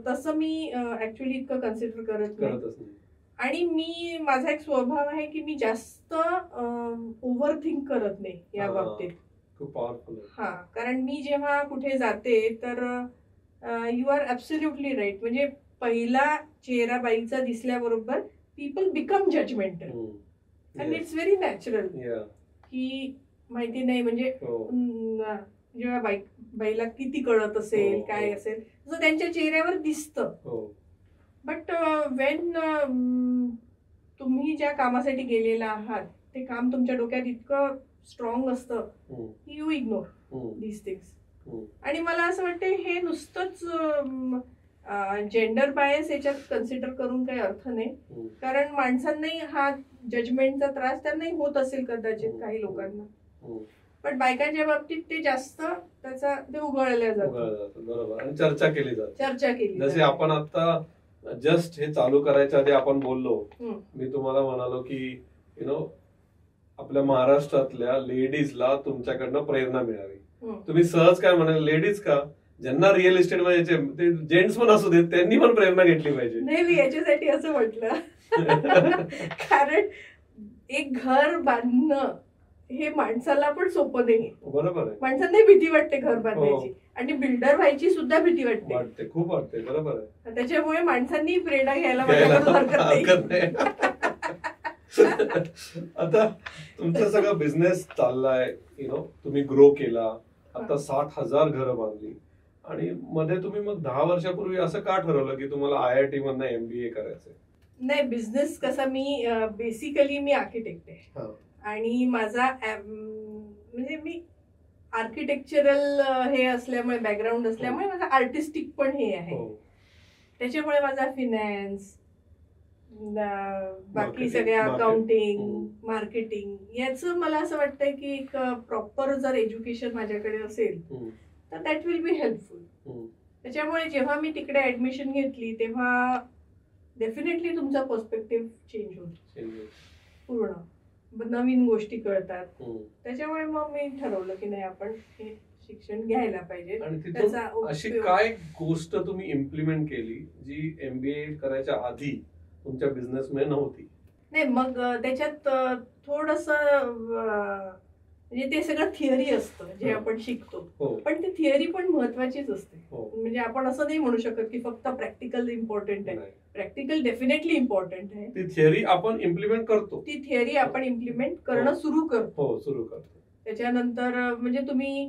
तसं मी ऍक्च्युली इतकं कन्सिडर करत नाही. आणि माझा एक स्वभाव आहे की मी जास्त ओव्हर थिंक करत नाही या बाबतीत. खूप पॉवरफुल. हा, कारण मी जेव्हा कुठे जाते तर यू आर ऍब्सोल्युटली राईट. म्हणजे पहिला चेहरा बाईचा दिसल्याबरोबर people become judgmental and it's very natural. की माहिती नाही म्हणजे जेव्हा बाईला किती कळत असेल काय असेल तसं त्यांच्या चेहऱ्यावर दिसतं. बट वेन तुम्ही ज्या कामासाठी गेलेला आहात ते काम तुमच्या डोक्यात इतकं स्ट्रॉंग असतं की यू इग्नोर दीज थिंग्स. आणि मला असं वाटतं हे नुसतंच जेंडर बायस याच्यात कन्सिडर करून काही अर्थ नाही. कारण माणसांनाही हा जजमेंटचा त्रास त्यांनाही होत असेल कदाचित काही लोकांना. पण बायकांच्या बाबतीत ते जास्त ते उघडल्या जातं. बरोबर. आणि चर्चा केली जाते. जसे आपण आता जस्ट हे चालू करायच्या आधी आपण बोललो, मी तुम्हाला म्हणालो की आपल्या महाराष्ट्रातल्या लेडीजला तुमच्याकडनं प्रेरणा मिळावी. तुम्ही सहज काय म्हणाल, लेडीज का, ज्यांना रिअल इस्टेट मध्ये ते जेंट्स पण असू देत त्यांनी पण प्रेरणा घेतली पाहिजे. नाही, मी याच्यासाठी असं म्हटलं कारण एक घर बांधणं हे माणसाला पण सोपं नाही. बरोबर आहे. माणसांना भीती वाटते घर बांधायची आणि बिल्डर व्हायची सुद्धा भीती वाटते. खूप वाटते. बरोबर आहे. त्याच्यामुळे माणसांनी प्रेरणा घ्यायला हरकत नाही. आता तुमचा सगळा बिझनेस चाललाय, तुम्ही ग्रो केला, आता 60,000 घरं बांधली आणि मध्ये तुम्ही मग 10 वर्षापूर्वी असं का ठरवलं की तुम्हाला IIT मधनं MBA करायचंय? नाही, बिझनेस कसा बेसिकली मी आर्किटेक्ट आहे आणि माझा म्हणजे मी आर्किटेक्चरल हे असल्यामुळे बॅकग्राऊंड असल्यामुळे माझा आर्टिस्टिक पण हे आहे. त्याच्यामुळे माझा फिनान्स, बाकी सगळ्या अकाउंटिंग, मार्केटिंग याचं मला असं वाटतंय की एक प्रॉपर जर एज्युकेशन माझ्याकडे असेल तर दॅट विल बी हेल्पफुल. त्याच्यामुळे जेव्हा मी तिकडे ऍडमिशन घेतली तेव्हा डेफिनेटली तुमचा पर्स्पेक्टिव्ह चेंज होतो, पूर्ण नवीन गोष्टी कळतात. त्याच्यामुळे मग मी ठरवलं की नाही, आपण हे शिक्षण घ्यायला पाहिजे. त्याचा अशी काय गोष्ट तुम्ही इम्प्लिमेंट केली जी MBA करायच्या आधी तुमच्या बिझनेस मध्ये नव्हती? नाही, मग त्याच्यात थोडंसं म्हणजे ते सगळं थिअरी असतं जे आपण शिकतो, पण ती थिअरी पण महत्वाचीच असते. म्हणजे आपण असं नाही म्हणू शकत की फक्त प्रॅक्टिकल इम्पॉर्टंट आहे. प्रॅक्टिकल डेफिनेटली इम्पॉर्टंट आहे. ती थिअरी आपण इम्प्लिमेंट करतो, ती थिअरी आपण इम्प्लिमेंट करणं सुरू करतो. त्याच्यानंतर म्हणजे तुम्ही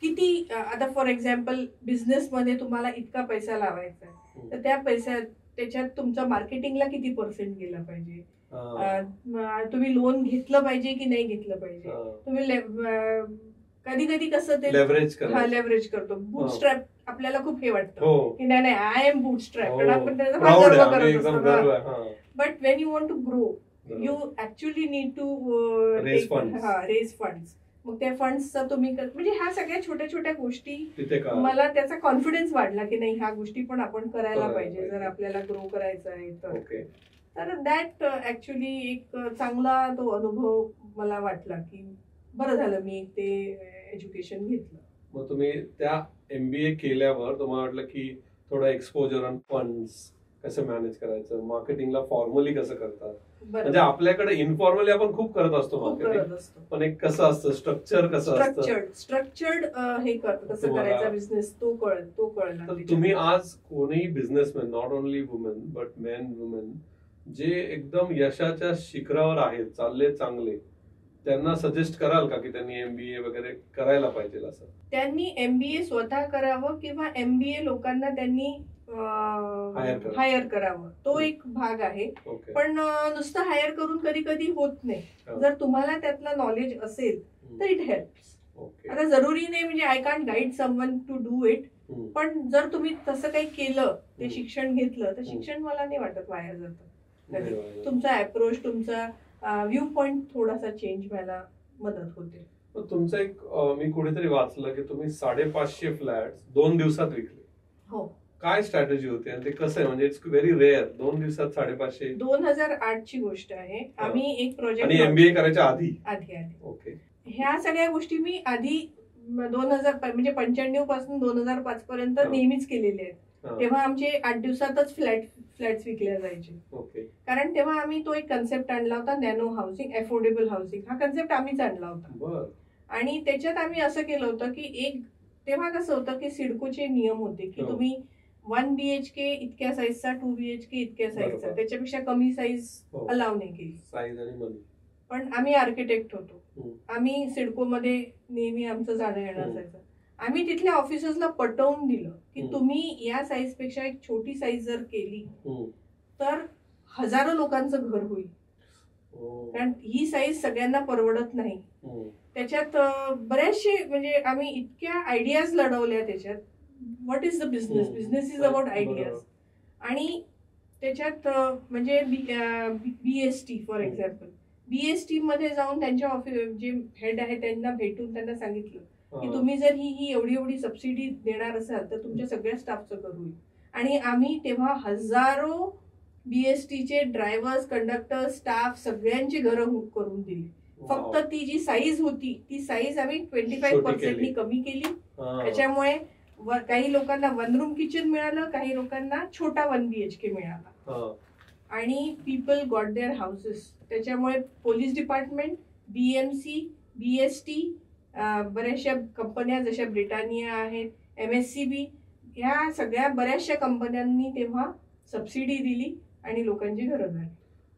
किती, आता फॉर एक्झाम्पल बिझनेसमध्ये तुम्हाला इतका पैसा लावायचा आहे, तर त्या पैशात त्याच्यात तुमचा मार्केटिंगला किती पर्सेंट गेला पाहिजे, तुम्ही लोन घेतलं पाहिजे की नाही घेतलं पाहिजे, तुम्ही कधी कधी कसं ते लेव्हरेज करतो. बूटस्ट्रॅप आपल्याला खूप हे वाटतं की नाही आय एम बूटस्ट्रॅप, कारण आपण त्याचा गर्व करत असतो. But when you want to grow you actually need to raise funds. मग त्या फंड्सचा तुम्ही म्हणजे ह्या सगळ्या छोट्या छोट्या गोष्टी मला त्याचा कॉन्फिडन्स वाढला की नाही, ह्या गोष्टी पण आपण करायला पाहिजे जर आपल्याला ग्रो करायचं आहे तर दॅट ऍक्च्युली एक चांगला तो अनुभव मला वाटला की बरं झालं मी ते एज्युकेशन घेतलं. मग तुम्ही त्या MBA केल्यावर तुम्हाला वाटलं की थोडं एक्सपोजर ऑन फंड्स कसं मॅनेज करायचं, मार्केटिंगला फॉर्मली कसं करतात, म्हणजे आपल्याकडे इन्फॉर्मली आपण खूप करत असतो मार्केटिंग, पण एक कसं असतं स्ट्रक्चर, कसं असतं स्ट्रक्चर्ड हे कसं करायचा बिझनेस तो कळला. तर तुम्ही आज कोणीही businessman, not only women but main women, जे एकदम यशाच्या शिखरावर आहेत, चालले चांगले, त्यांना सजेस्ट कराल का की त्यांनी MBA वगैरे करायला पाहिजे? असं त्यांनी MBA स्वतः करावं किंवा MBA लोकांना त्यांनी हायर करावं, तो एक भाग आहे. पण नुसतं हायर करून कधी कधी होत नाही. जर तुम्हाला त्यातलं नॉलेज असेल तर इट हेल्प्स. आता जरुरी नाही म्हणजे I can't guide someone to do it, पण जर तुम्ही तसं काही केलं, ते शिक्षण घेतलं, तर शिक्षण मला नाही वाटत वाया जातं. तुमचा अप्रोच, तुमचा व्ह्यू पॉइंट थोडासा चेंज व्हायला मदत होते. तुमचं एक मी कुठेतरी वाचलं की तुम्ही 550 फ्लॅट 2 दिवसात विकले. हो. काय स्ट्रॅटेजी होती आणि ते कसं आहे? म्हणजे इट्स व्हेरी रेअर 2 दिवसात 550. 2008 ची गोष्ट आहे. आम्ही एक प्रोजेक्ट, आणि MBA करायच्या आधी. ओके. ह्या सगळ्या गोष्टी मी आधी 2000 म्हणजे 95 पासून 2005 पर्यंत नेहमीच केलेल्या आहेत. तेव्हा आमचे 8 दिवसातच फ्लॅट्स विकल्या जायचे. कारण तेव्हा आम्ही तो एक कन्सेप्ट आणला होता, नॅनो हाऊसिंग, अफोर्डेबल हाऊसिंग. हा कन्सेप्ट आम्हीच आणला होता. आणि त्याच्यात आम्ही असं केलं होतं की तेव्हा कसं होतं की सिडकोचे नियम होते की तुम्ही 1 BHK इतक्या साईजचा, 2 BHK इतक्या साईजचा, त्याच्यापेक्षा कमी साईज अलाव नाही केली. पण आम्ही आर्किटेक्ट होतो, आम्ही सिडकोमध्ये नेहमी आमचं जाणं येणं असायचं. आम्ही तिथल्या ऑफिसर्सला पटवून दिलं की तुम्ही या साईज पेक्षा एक छोटी साईज जर केली तर हजारो लोकांचं घर होईल, कारण ही साईज सगळ्यांना परवडत नाही. त्याच्यात बरेचसे म्हणजे आम्ही इतक्या आयडियाज लढवल्या त्याच्यात. What is the business? Business is about ideas. आणि त्याच्यात म्हणजे BST फॉर एक्झाम्पल, BST मध्ये जाऊन त्यांच्या ऑफिस जे हेड आहे त्यांना भेटून त्यांना सांगितलं की तुम्ही जर ही एवढी सबसिडी देणार असाल तर तुमच्या सगळ्या स्टाफचं घर होईल. आणि आम्ही तेव्हा हजारो BSTचे ड्रायव्हर्स, कंडक्टर, स्टाफ सगळ्यांची घरं करून दिली. फक्त ती जी साईज होती ती साईज आम्ही 25% कमी केली. त्याच्यामुळे काही लोकांना 1 रूम किचन मिळालं, काही लोकांना छोटा 1 BHK मिळाला. आणि पीपल गॉट देअर हाऊसेस. त्याच्यामुळे पोलीस डिपार्टमेंट, BMC, BST, बऱ्याचशा कंपन्या जशा ब्रिटानिया आहेत, MSCB, ह्या सगळ्या बऱ्याचशा कंपन्यांनी तेव्हा सबसिडी दिली आणि लोकांची घरं झाली.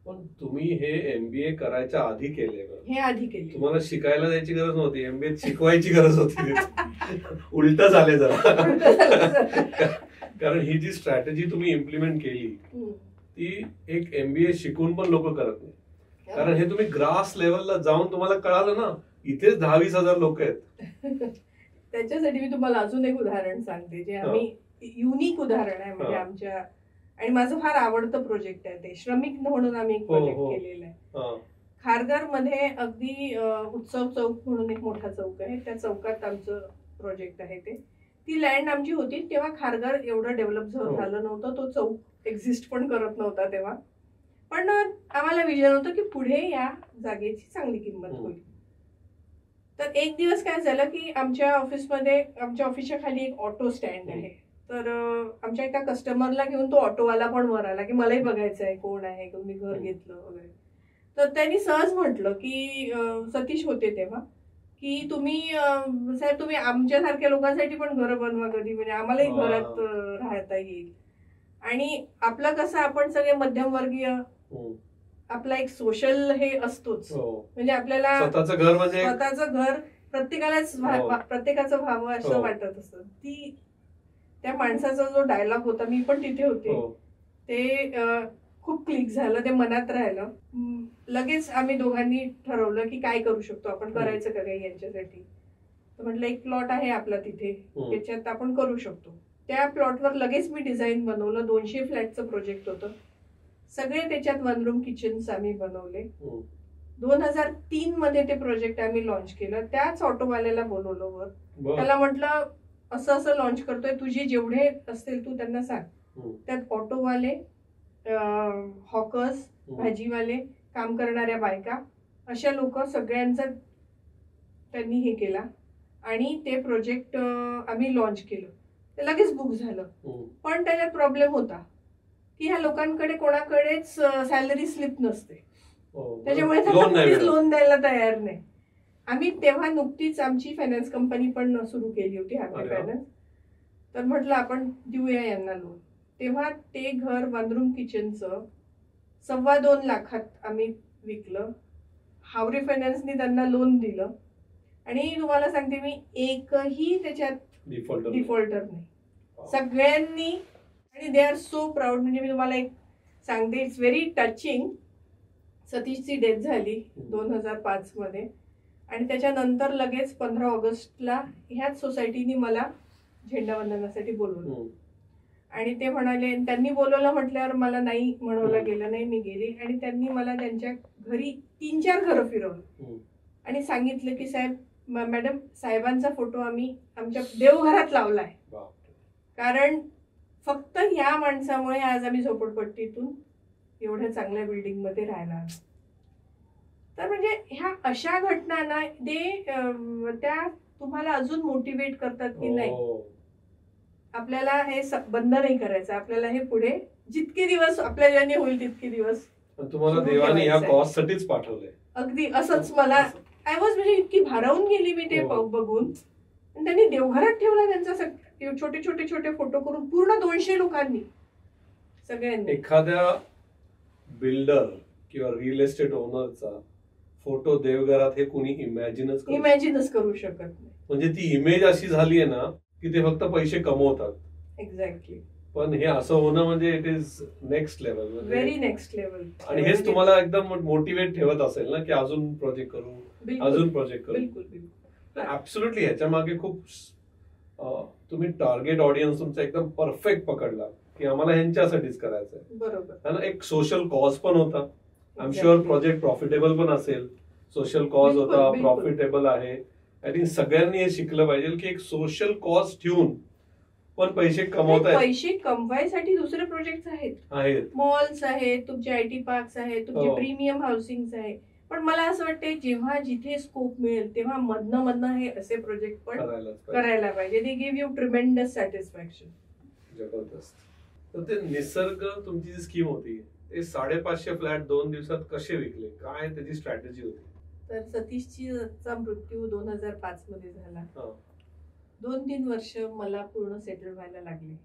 पण तुम्ही हे MBA करायच्या आधी केले? हे आधी केले. तुम्हाला शिकायला जायची गरज नव्हती, MBA शिकवायची गरज होती. उलट झाले जरा. कारण ही जी स्ट्रॅटेजी तुम्ही इम्प्लिमेंट केली ती एक MBA शिकून पण लोक करत नाही. कारण हे तुम्ही ग्रास लेवलला जाऊन तुम्हाला कळालं ना, इथेच 10-20 हजार लोक आहेत. त्याच्यासाठी मी तुम्हाला अजून एक उदाहरण सांगते जे आम्ही युनिक उदाहरण आहे म्हणजे आमच्या, आणि माझं फार आवडतं प्रोजेक्ट आहे ते. श्रमिक म्हणून आम्ही एक प्रोजेक्ट केलेलं आहे खारघर मध्ये. अगदी उत्सव चौक म्हणून एक मोठा चौक आहे, त्या चौकात आमचं प्रोजेक्ट आहे ते. ती लँड आमची होती तेव्हा खारघर एवढं डेव्हलप झालं नव्हतं, तो चौक एक्झिस्ट पण करत नव्हता तेव्हा. पण आम्हाला विजन होतं की पुढे या जागेची चांगली किंमत होईल. तर एक दिवस काय झालं की आमच्या ऑफिसच्या खाली एक ऑटो स्टँड आहे. तर आमच्या एका कस्टमरला घेऊन तो ऑटोवाला पण वर आला की मलाही बघायचं आहे कोण आहे, तुम्ही घर घेतलं वगैरे. तर त्यांनी सहज म्हटलं की सतीश होते तेव्हा, की तुम्ही साहेब तुम्ही आमच्यासारख्या लोकांसाठी पण घरं बनवा कधी, म्हणजे आम्हालाही घरात राहता येईल. आणि आपलं कसं आपण सगळे मध्यमवर्गीय, आपला एक सोशल हे असतोच, म्हणजे आपल्याला स्वतःचं घर प्रत्येकाचं व्हावं असं वाटत असतं. त्या माणसाचा जो डायलॉग होता, मी पण तिथे होते, ते खूप क्लिक झालं, ते मनात राहिलं. लगेच आम्ही दोघांनी ठरवलं की काय करू शकतो आपण, करायचं का काही यांच्यासाठी. तर म्हटलं एक प्लॉट आहे आपला तिथे, त्याच्यात आपण करू शकतो. त्या प्लॉटवर लगेच मी डिझाईन बनवलं. 200 फ्लॅटचं प्रोजेक्ट होतं. सगळे त्याच्यात 1 रूम किचन्स आम्ही बनवले. 2003 मध्ये ते प्रोजेक्ट आम्ही लॉन्च केलं. त्याच ऑटोवाल्याला बोलवलं वर, त्याला म्हटलं असं असं लॉन्च करतोय, तुझे जेवढे असतील तू त्यांना सांग. त्यात ऑटोवाले, हॉकर्स, भाजीवाले, काम करणाऱ्या बायका, अशा लोक सगळ्यांचा त्यांनी हे केला आणि ते प्रोजेक्ट आम्ही लॉन्च केलं. ते लगेच बुक झालं. पण त्याच्यात प्रॉब्लेम होता की ह्या लोकांकडे कोणाकडेच सॅलरी स्लिप नसते, त्याच्यामुळे लोन द्यायला तयार नाही. आम्ही तेव्हा नुकतीच आमची फायनान्स कंपनी पण सुरू केली होती, हॅपी फायनान्स. तर म्हटलं आपण देऊया यांना लोन. तेव्हा ते घर 1 रूम किचनचं 2.25 लाखात आम्ही विकलं. हावरे फायनान्सनी त्यांना लोन दिलं आणि तुम्हाला सांगते मी, एकही त्याच्यात डिफॉल्टर नाही. सगळ्यांनी, आणि दे आर सो प्राऊड. म्हणजे मी तुम्हाला एक सांगते, इट्स व्हेरी टचिंग. सतीशची डेथ झाली 2005 मध्ये आणि त्याच्यानंतर लगेच 15 ऑगस्टला ह्याच सोसायटीनी मला झेंडावंदनासाठी बोलवलं. आणि ते म्हणाले, त्यांनी बोलवलं म्हटल्यावर मला नाही म्हणवलं गेलं नाही. मी गेली आणि त्यांनी मला त्यांच्या घरी 3-4 घरं फिरवलं आणि सांगितलं की साहेब, मॅडम साहेबांचा फोटो आम्ही आमच्या देवघरात लावलाय, कारण फक्त ह्या माणसामुळे आज आम्ही झोपडपट्टीतून एवढ्या चांगल्या बिल्डिंग मध्ये राहायला. तर म्हणजे ह्या अशा घटना ना, त्या तुम्हाला अजून मोटिवेट करतात की नाही, आपल्याला हे बंद नाही करायचं, आपल्याला हे पुढे जितके दिवस आपल्या ज्याने होईल तितके दिवस. तुम्हाला देवाने या कॉज साठीच पाठवलंय. अगदी असंच मला, आय वॉज म्हणजे इतकी भारावून गेली मी ते बघून. आणि त्यांनी देवघरात ठेवला त्यांचा छोटे छोटे छोटे फोटो करून, पूर्ण 200 लोकांनी, सगळ्यांनी. एखाद्या बिल्डर किंवा रिअल एस्टेट ओनरचा फोटो देवघरात हे कोणी इमॅजिनच करू शकत नाही. म्हणजे ती इमेज अशी झाली आहे ना की ते फक्त पैसे कमवतात. एक्झॅक्टली. पण हे असं होणं म्हणजे it is next level, very next level. आणि हेच तुम्हाला एकदम मोटिवेट ठेवत असेल ना की अजून प्रोजेक्ट करू, अजून प्रोजेक्ट करू. बिलकुल. ऍब्सोल्युटली. ह्याच्या मागे खूप तुम्ही टार्गेट ऑडियन्स तुमचा एकदम परफेक्ट पकडला की आम्हाला ह्यांच्यासाठीच करायचंय. बरोबर. एक सोशल कॉज पण होता. I am sure project profitable पण असेल. सोशल कॉज होता, प्रॉफिटेबल आहे. आय थिंक सगळ्यांनी हे शिकलं पाहिजे की एक सोशल कॉज ठेवून पण पैसे कमवतायत. पैसे कमवायसाठी दुसरे प्रोजेक्ट आहेत, मॉल्स आहेत, तुमचे आयटी पार्क्स आहेत, तुमचे प्रीमियम हाऊसिंग आहे. पण मला असं वाटतं जेव्हा जिथे स्कोप मिळेल तेव्हा मधनं हे असे प्रोजेक्ट पण करायला पाहिजे. They give you tremendous satisfaction. जबरदस्त. तर ते निसर्ग तुमची जी स्कीम होती, ते 550 फ्लॅट 2 दिवसात कसे विकले, काय त्याची स्ट्रॅटेजी होती? तर सतीशचा मृत्यू 2005 मध्ये झाला. 2-3 वर्ष मला पूर्ण सेटल व्हायला लागले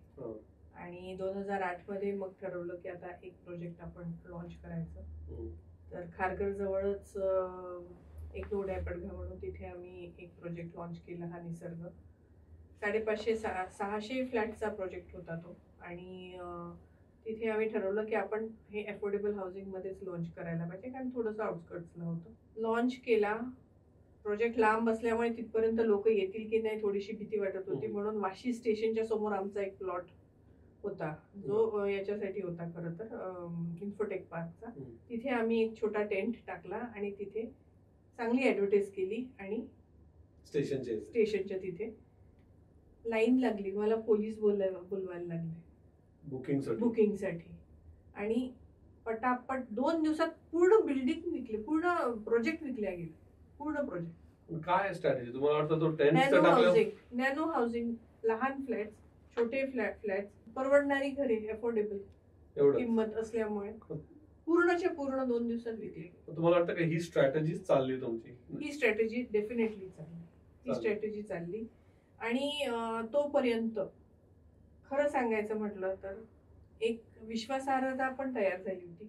आणि 2008 मध्ये मग ठरवलं की आता एक प्रोजेक्ट आपण लॉन्च करायचं. तर खारघर जवळच एक रोड आहे पडघा म्हणून, तिथे आम्ही एक प्रोजेक्ट लॉन्च केला. हा निसर्ग 550-600 फ्लॅटचा प्रोजेक्ट होता तो. आणि तिथे आम्ही ठरवलं की आपण हे अफोर्डेबल हाऊसिंग मध्येच लॉन्च करायला पाहिजे, कारण थोडंसं आउटस्कर्ट्सला होतं. लॉन्च केला. प्रोजेक्ट लांब असल्यामुळे तिथपर्यंत लोक येतील की नाही थोडीशी भीती वाटत होती, म्हणून वाशी स्टेशनच्या समोर आमचा एक प्लॉट होता जो याच्यासाठी होता खरं तर इन्फोटेक पार्कचा. तिथे आम्ही एक छोटा टेंट टाकला आणि तिथे चांगली ऍडव्हर्टाईज केली आणि स्टेशनच्या तिथे लाईन लागली. मला पोलीस बोलवायला लागले बुकिंगसाठी आणि पटापट 2 दिवसात पूर्ण बिल्डिंग विकली, पूर्ण प्रोजेक्ट विकल्या गेले, पूर्ण प्रोजेक्ट. काय स्ट्रॅटेजी तुम्हाला वाटतं तो टेंट नॅनो हाऊसिंग, लहान फ्लॅट्स, छोटे फ्लॅट्स, परवडणारी घरे, अफोर्डेबल किंमत असल्यामुळे पूर्णच्या पूर्ण 2 दिवसात विकले. तुम्हाला वाटतं का ही स्ट्रॅटेजी चालली तुमची? ही स्ट्रॅटेजी डेफिनेटली चालली आणि तोपर्यंत खरं सांगायचं म्हटलं तर एक विश्वासार्हता पण तयार झाली होती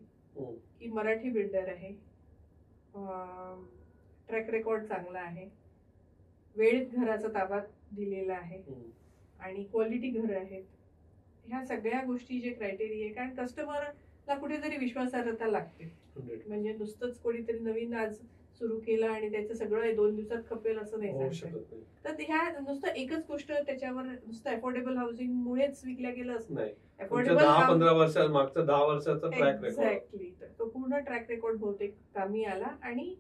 की मराठी बिल्डर आहे, ट्रॅक रेकॉर्ड चांगला आहे, वेळेत घराचा ताबा दिलेला आहे आणि क्वालिटी घरं आहेत. ह्या सगळ्या गोष्टी जे क्रायटेरिया आहे, कारण कस्टमरला कुठेतरी विश्वासार्हता लागते. म्हणजे नुसतंच कोणीतरी नवीन आज सुरू केलं आणि त्याचं सगळं 2 दिवसात खपेल असं नाही सांगता. तर ह्या नुसतं एकच गोष्ट त्याच्यावर नुसतं अफोर्डेबल हाऊसिंग मुळेच विकल्या गेलं असं नाही. अफोर्डेबल 10-15 वर्षात मागचा 10 वर्षाचा ट्रॅक रेकॉर्ड, एक्झॅक्टली. तर तो पूर्ण ट्रॅक रेकॉर्ड बहुतेक कामी आला आणि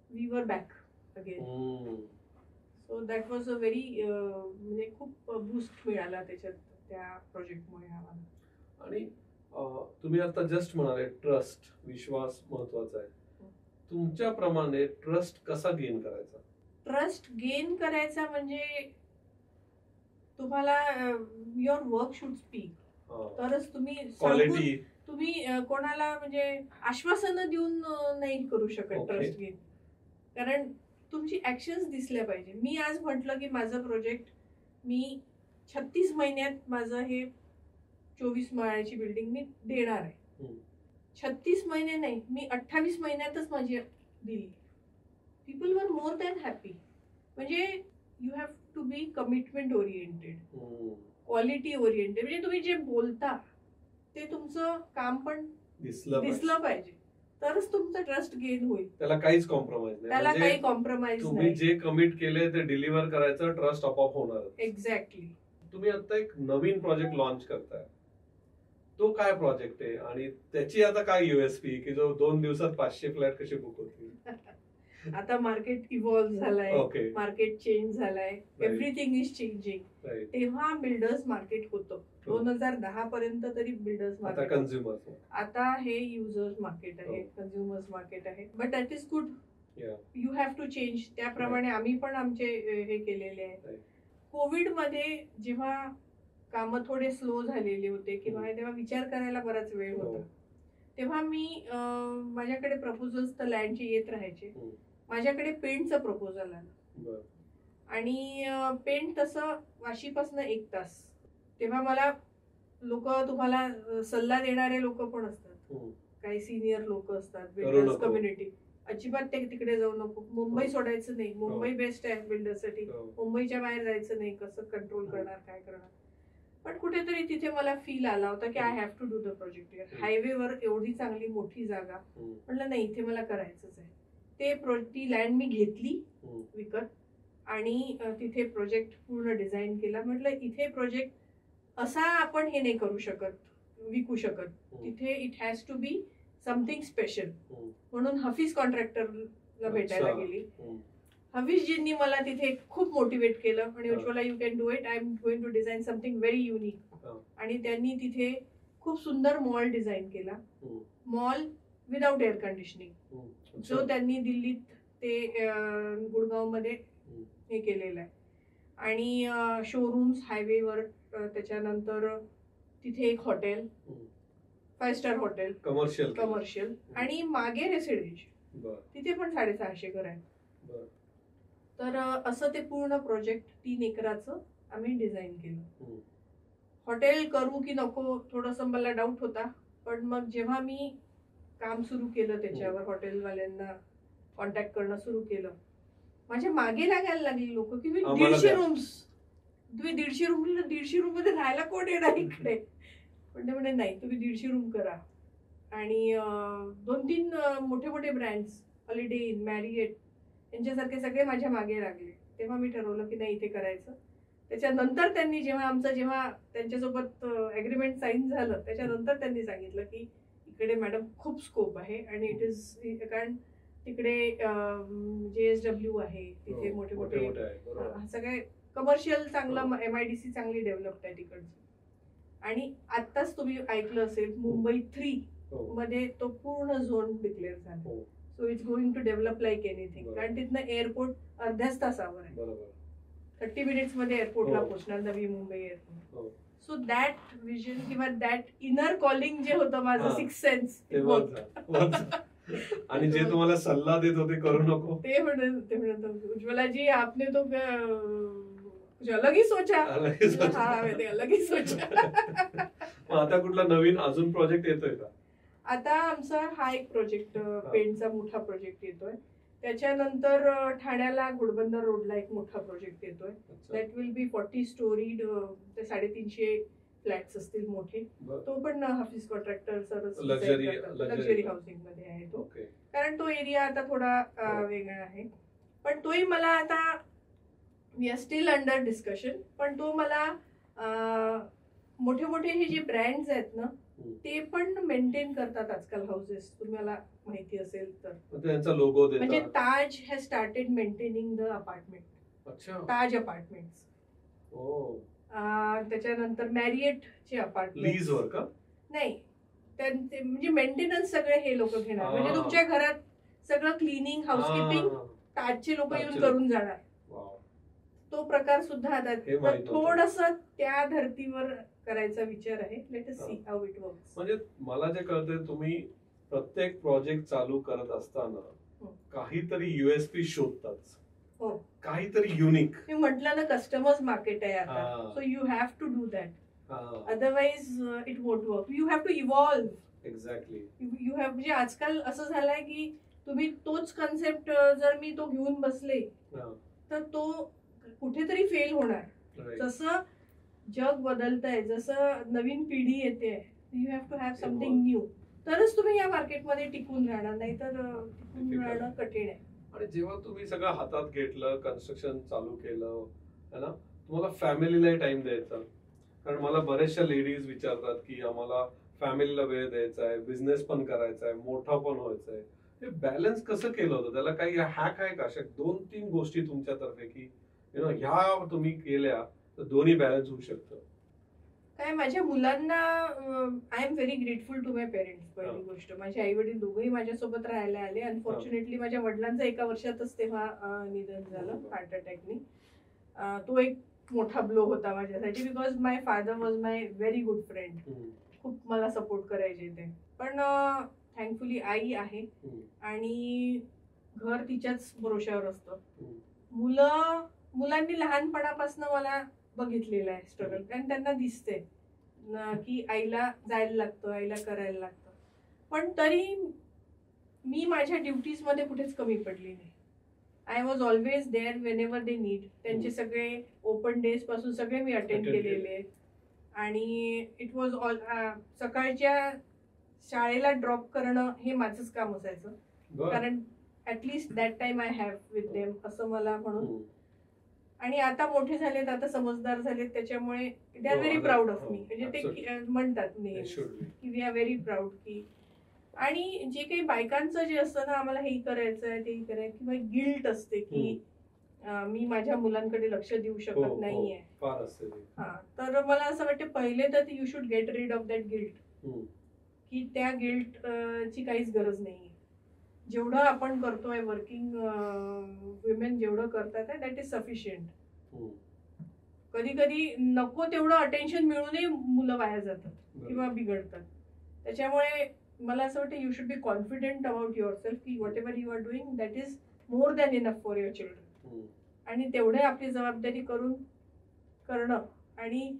we were back again. So that was a very म्हणजे खूप बूस्ट मिळाला त्याच्यात त्या प्रोजेक्टमुळे आम्हाला. आणि तुम्ही आता जस्ट म्हणाले ट्रस्ट, विश्वास महत्वाचा आहे. तुमच्याप्रमाणे ट्रस्ट कसा गेन करायचा? ट्रस्ट गेन करायचा म्हणजे तुम्हाला युअर वर्क शुड स्पीक. तरच तुम्ही कोणाला म्हणजे आश्वासनं देऊन नाही करू शकत ट्रस्ट गेन, कारण तुमची ऍक्शन्स दिसल्या पाहिजे. मी आज म्हटलं की माझं प्रोजेक्ट मी 36 महिन्यात माझं हे 24 माळ्याची बिल्डिंग मी देणार आहे. 36 महिने नाही, मी 28 महिन्यातच माझी दिली. People were more than happy. म्हणजे you have to be commitment oriented, quality oriented. म्हणजे तुम्ही जे बोलता ते तुमचं काम पण दिसलं पाहिजे, तरच तुमचा ट्रस्ट गेन होईल. त्याला काहीच कॉम्प्रोमाइज नाही, त्याला काही कॉम्प्रोमाइज नाही. तुम्ही जे कमिट केले ते डिलिव्हर करायचं, ट्रस्ट आपोआप होणार. एक्झॅक्टली. तुम्ही आता एक नवीन प्रोजेक्ट लॉन्च करताय, तो काय प्रोजेक्ट आहे आणि त्याची आता काय युएसपी की जो 2 दिवसात 500 फ्लॅट कसे बुक होतील? आता मार्केट इव्हॉल्व्ह झालाय, मार्केट चेंज झालाय, एव्हरीथिंग इज चेंजिंग. तेव्हा बिल्डर्स मार्केट होतं 2010 पर्यंत तरी बिल्डर्स मार्केट. कन्झ्युमर्स, आता हे युजर्स मार्केट आहे, कन्झ्युमर्स मार्केट आहे. But that is good. You have to change. त्याप्रमाणे आम्ही पण आमचे हे केलेले आहे. कोविड मध्ये जेव्हा काम थोडे स्लो झालेले होते किंवा तेव्हा विचार करायला बराच वेळ होता, तेव्हा मी माझ्याकडे प्रपोजल्स तर लँडचे येत राहायचे. माझ्याकडे पेंटचं प्रपोजल आलं आणि पेंट तसं वाशीपासून 1 तास. तेव्हा मला लोक, तुम्हाला सल्ला देणारे लोक पण असतात, काही सिनियर लोक असतात बिल्डर्स कम्युनिटी, अजिबात ते तिकडे जाऊ नको, मुंबई सोडायचं नाही, मुंबई बेस्ट आहे बिल्डरसाठी, मुंबईच्या बाहेर जायचं नाही, कसं कंट्रोल करणार, काय करणार. पण कुठेतरी तिथे मला फील आला होता की I have to do the project here. हायवेवर एवढी चांगली मोठी जागा, म्हटलं नाही इथे मला करायचंच आहे. ती लँड मी घेतली विकत आणि तिथे प्रोजेक्ट पूर्ण डिझाईन केला. म्हटलं इथे प्रोजेक्ट असा आपण हे नाही करू शकत, विकू शकत, तिथे it has to be something special. म्हणून हफीज कॉन्ट्रॅक्टरला भेटायला गेली. हफीजजींनी मला तिथे खूप मोटिवेट केलं आणि Ujjwala you can do it, I am going to design something very unique. आणि त्यांनी तिथे खूप सुंदर मॉल डिझाईन केला, मॉल विदाउट एअर कंडिशनिंग, जो त्यांनी दिल्लीत ते गुडगाव मध्ये हे केलेलं आहे. आणि शोरूम्स हायवेवर, त्याच्यानंतर तिथे एक हॉटेल, 5 स्टार हॉटेल, कमर्शियल आणि मागे रेसिडेन्शियल, तिथे पण 650 घर आहेत. तर असं ते पूर्ण प्रोजेक्ट 3 एकराचं आम्ही डिझाईन केलं. हॉटेल करू की नको थोडंसं मला डाऊट होता, पण मग जेव्हा मी काम सुरू केलं त्याच्यावर, हॉटेलवाल्यांना कॉन्टॅक्ट करणं सुरू केलं, माझ्या मागे लागायला लागली लोक की मी 150 रूम्स, तुम्ही 150 रूम मध्ये राहायला कोण येणार इकडे. पण ते म्हणे नाही तुम्ही 150 रूम करा. आणि 2-3 मोठे मोठे ब्रँड्स, हॉलिडे इन, मॅरिएट, यांच्यासारखे सगळे माझ्या मागे लागले. तेव्हा मी ठरवलं की नाही इथे करायचं. त्याच्यानंतर त्यांनी जेव्हा त्यांच्यासोबत अग्रीमेंट साईन झालं त्याच्यानंतर त्यांनी सांगितलं की इकडे मॅडम खूप स्कोप आहे आणि इट इज कारण तिकडे JSW आहे, तिथे मोठे मोठे सगळे कमर्शियल चांगलं MIDC चांगली डेव्हलप्ड आहे तिकडची. आणि आत्ताच तुम्ही ऐकलं असेल मुंबई 3 मध्ये तो पूर्ण झोन डिक्लेअर झाला. So it's going to develop like anything. कारण तिथनं एअरपोर्ट अर्ध्याच तासावर आहे, 30 मिनिट्स मध्ये एअरपोर्टला पोहोचणार Navi Mumbai airport. So that vision किंवा दॅट इनर कॉलिंग जे होतं माझं सिक्स सेन्स आणि जे तुम्हाला सल्ला देत होते करू नको ते म्हणत उज्ज्वला जी आपने तो कुछ अलग ही सोचा. अलग ही सोचा. आता कुठला नवीन अजून प्रोजेक्ट येतोय का? आता आमचा हा एक प्रोजेक्ट पेंटचा मोठा प्रोजेक्ट येतोय. त्याच्यानंतर ठाण्याला घोडबंदर रोडला एक मोठा प्रोजेक्ट येतोय. दॅट विल बी 40 स्टोरीड, ते 350 फ्लॅट्स असतील मोठे. तो पण हाफिज कॉन्ट्रॅक्टर लक्झरी हाऊसिंग मध्ये आहे तो. कारण तो एरिया आता थोडा वेगळा आहे. पण तोही मला आता we are still under discussion. पण तो मला मोठे मोठे हे जे ब्रँड्स आहेत ना ते पण मेंटेन करतात आजकाल हाऊसेस. तुम्हाला माहिती असेल तर त्यांचा लोगो देतात. म्हणजे Taj has started maintaining the apartment. Taj apartments. त्याच्यानंतर मॅरिएटचे अपार्टमेंट लीजवर का? नाही, त्यांचे म्हणजे मेंटेनन्स सगळे हे लोक घेणार. म्हणजे तुमच्या घरात सगळं क्लिनिंग हाऊसकीपिंग ताजचे लोक येऊन करून जाणार. तो प्रकार सुद्धा आता थोडस त्या धर्तीवर करायचा विचार आहे. Let us see how it works. म्हणजे मला जे कळतंय तुम्ही प्रत्येक प्रोजेक्ट चालू करत असताना काहीतरी USP शोधतात, काहीतरी युनिक. मी म्हटलं ना कस्टमर्स मार्केट आहे आता. So you have to do that, otherwise it won't work. You have to evolve. Exactly. You have म्हणजे आजकाल असं झालंय की तुम्ही तोच कन्सेप्ट जर मी तो घेऊन बसले तर तो कुठेतरी फेल होणार. जसं जग बदलतंय, जसं नवीन पिढी येते, you have to have something new. तरच तुम्ही या मार्केटमध्ये टिकून राहणार, नाही तर टिकून राहणं कठीण आहे. आणि जेव्हा तुम्ही सगळं हातात घेतलं, कन्स्ट्रक्शन चालू केलं है ना, तुम्हाला फॅमिलीला टाइम द्यायचा. कारण मला बऱ्याचशा लेडीज विचारतात की आम्हाला फॅमिलीला वेळ द्यायचा आहे, बिझनेस पण करायचा आहे, मोठा पण व्हायचा आहे. हे बॅलन्स कसं केलं होतं? त्याला काही हॅक आहे का? अशा 2-3 गोष्टी तुमच्यातर्फे की ह्या तुम्ही केल्या तर दोन्ही बॅलन्स होऊ शकतं? काय माझ्या मुलांना I am very grateful to my parents. पहिली गोष्ट, माझे आई वडील दोघंही माझ्यासोबत राहायला आले. अनफॉर्च्युनेटली माझ्या वडिलांचं 1 वर्षातच तेव्हा निधन झालं हार्ट अटॅकनी. तो एक मोठा ब्लो होता माझ्यासाठी, because my father was my very good friend. खूप मला सपोर्ट करायचे ते. पण थँकफुली आई आहे आणि घर तिच्याच भरोश्यावर असतं. मुलांनी लहानपणापासून मला बघितलेलं आहे स्ट्रगल. कारण त्यांना दिसते की आईला जायला लागतं, आईला करायला लागतं. पण तरी मी माझ्या ड्युटीज मध्ये कुठेच कमी पडली नाही. I was always there whenever they need. त्यांचे सगळे ओपन डेज पासून सगळे मी अटेंड केलेले. आणि इट वॉज ऑल सकाळच्या शाळेला ड्रॉप करणं हे माझंच काम असायचं. कारण at least that time I have with them असं मला म्हणून. आणि आता मोठे झालेत, आता समजदार झालेत, त्याच्यामुळे they are very proud of me. म्हणजे ते म्हणतात नेहमी की वी आर व्हेरी प्राऊड की. आणि जे काही बायकांचं जे असतं ना, आम्हाला हेही करायचं आहे तेही करायचं, किंवा गिल्ट असते की मी माझ्या मुलांकडे लक्ष देऊ शकत नाहीये. तर मला असं वाटतं पहिले तर you should get rid of that guilt. की त्या गिल्ट ची काहीच गरज नाहीये. जेवढं आपण करतोय, वर्किंग विमेन जेवढं करतात दॅट इज सफिशियंट. कधी कधी नको तेवढं अटेन्शन मिळूनही मुलं वाया जातात किंवा बिघडतात. त्याच्यामुळे मला असं वाटतं you should be confident about yourself की whatever you are doing that is more than enough for your children. आणि तेवढे आपली जबाबदारी करणं आणि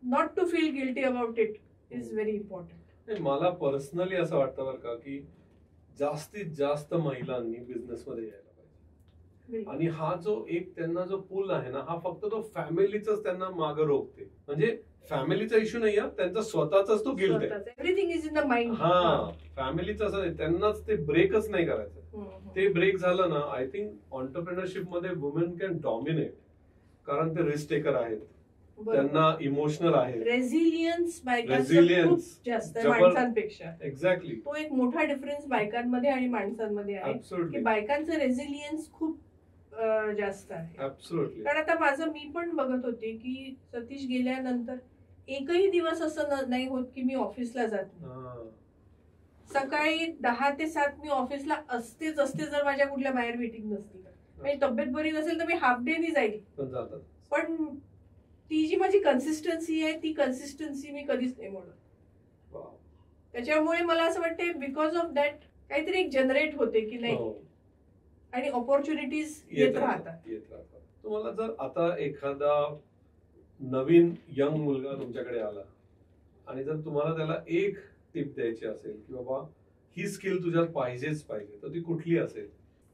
not to feel guilty about it is very important. मला पर्सनली असं वाटतं बरं का की जास्तीत जास्त महिलांनी बिझनेस मध्ये यायला पाहिजे. आणि हा जो एक त्यांना जो पूल आहे ना, हा फक्त तो फॅमिलीचाच त्यांना मागे रोखते. म्हणजे फॅमिलीचा इश्यू नाही, त्यांचा स्वतःचाच तो गिल्ट आहे. Everything is in the mind. हा, फॅमिलीचं असं नाही, त्यांनाच ते ब्रेकच नाही करायचं. ते ब्रेक झालं ना, आय थिंक ऑन्टरप्रिनरशिप मध्ये वुमेन कॅन डॉमिनेट. कारण ते रिस्क टेकर आहेत, त्यांना इमोशनल आहे, रेझिलियन्स जास्त माणसांपेक्षा. एक्झॅक्टली, तो एक मोठा डिफरन्स बायकांमध्ये आणि माणसांमध्ये आहे की बायकांचं रेझिलियन्स खूप जास्त आहे. ऍब्सोल्युटली. कारण आता माझं मी पण बघत होते की सतीश गेल्यानंतर एकही दिवस असं नाही होत की मी ऑफिसला जाते. सकाळी 10 ते 7 मी ऑफिसला असतेच असते, जर माझ्या कुठल्या बाहेर मीटिंग नसती. म्हणजे तब्येत बरी नसेल तर मी हाफ डे नी जाईल, पण ती जी माझी कन्सिस्टन्सी आहे ती कन्सिस्टन्सी मी कधीच नाही मोडत. त्याच्यामुळे मला असं वाटतं बिकॉज ऑफ दॅट काहीतरी एक जनरेट होते की नाही, आणि ऑपॉर्च्युनिटीज येत राहतात. तुम्हाला जर आता एखादा नवीन यंग मुलगा तुमच्याकडे आला आणि जर तुम्हाला त्याला एक टिप द्यायची असेल की बाबा ही स्किल तुझ्यात पाहिजेच पाहिजे, तर ती कुठली असेल?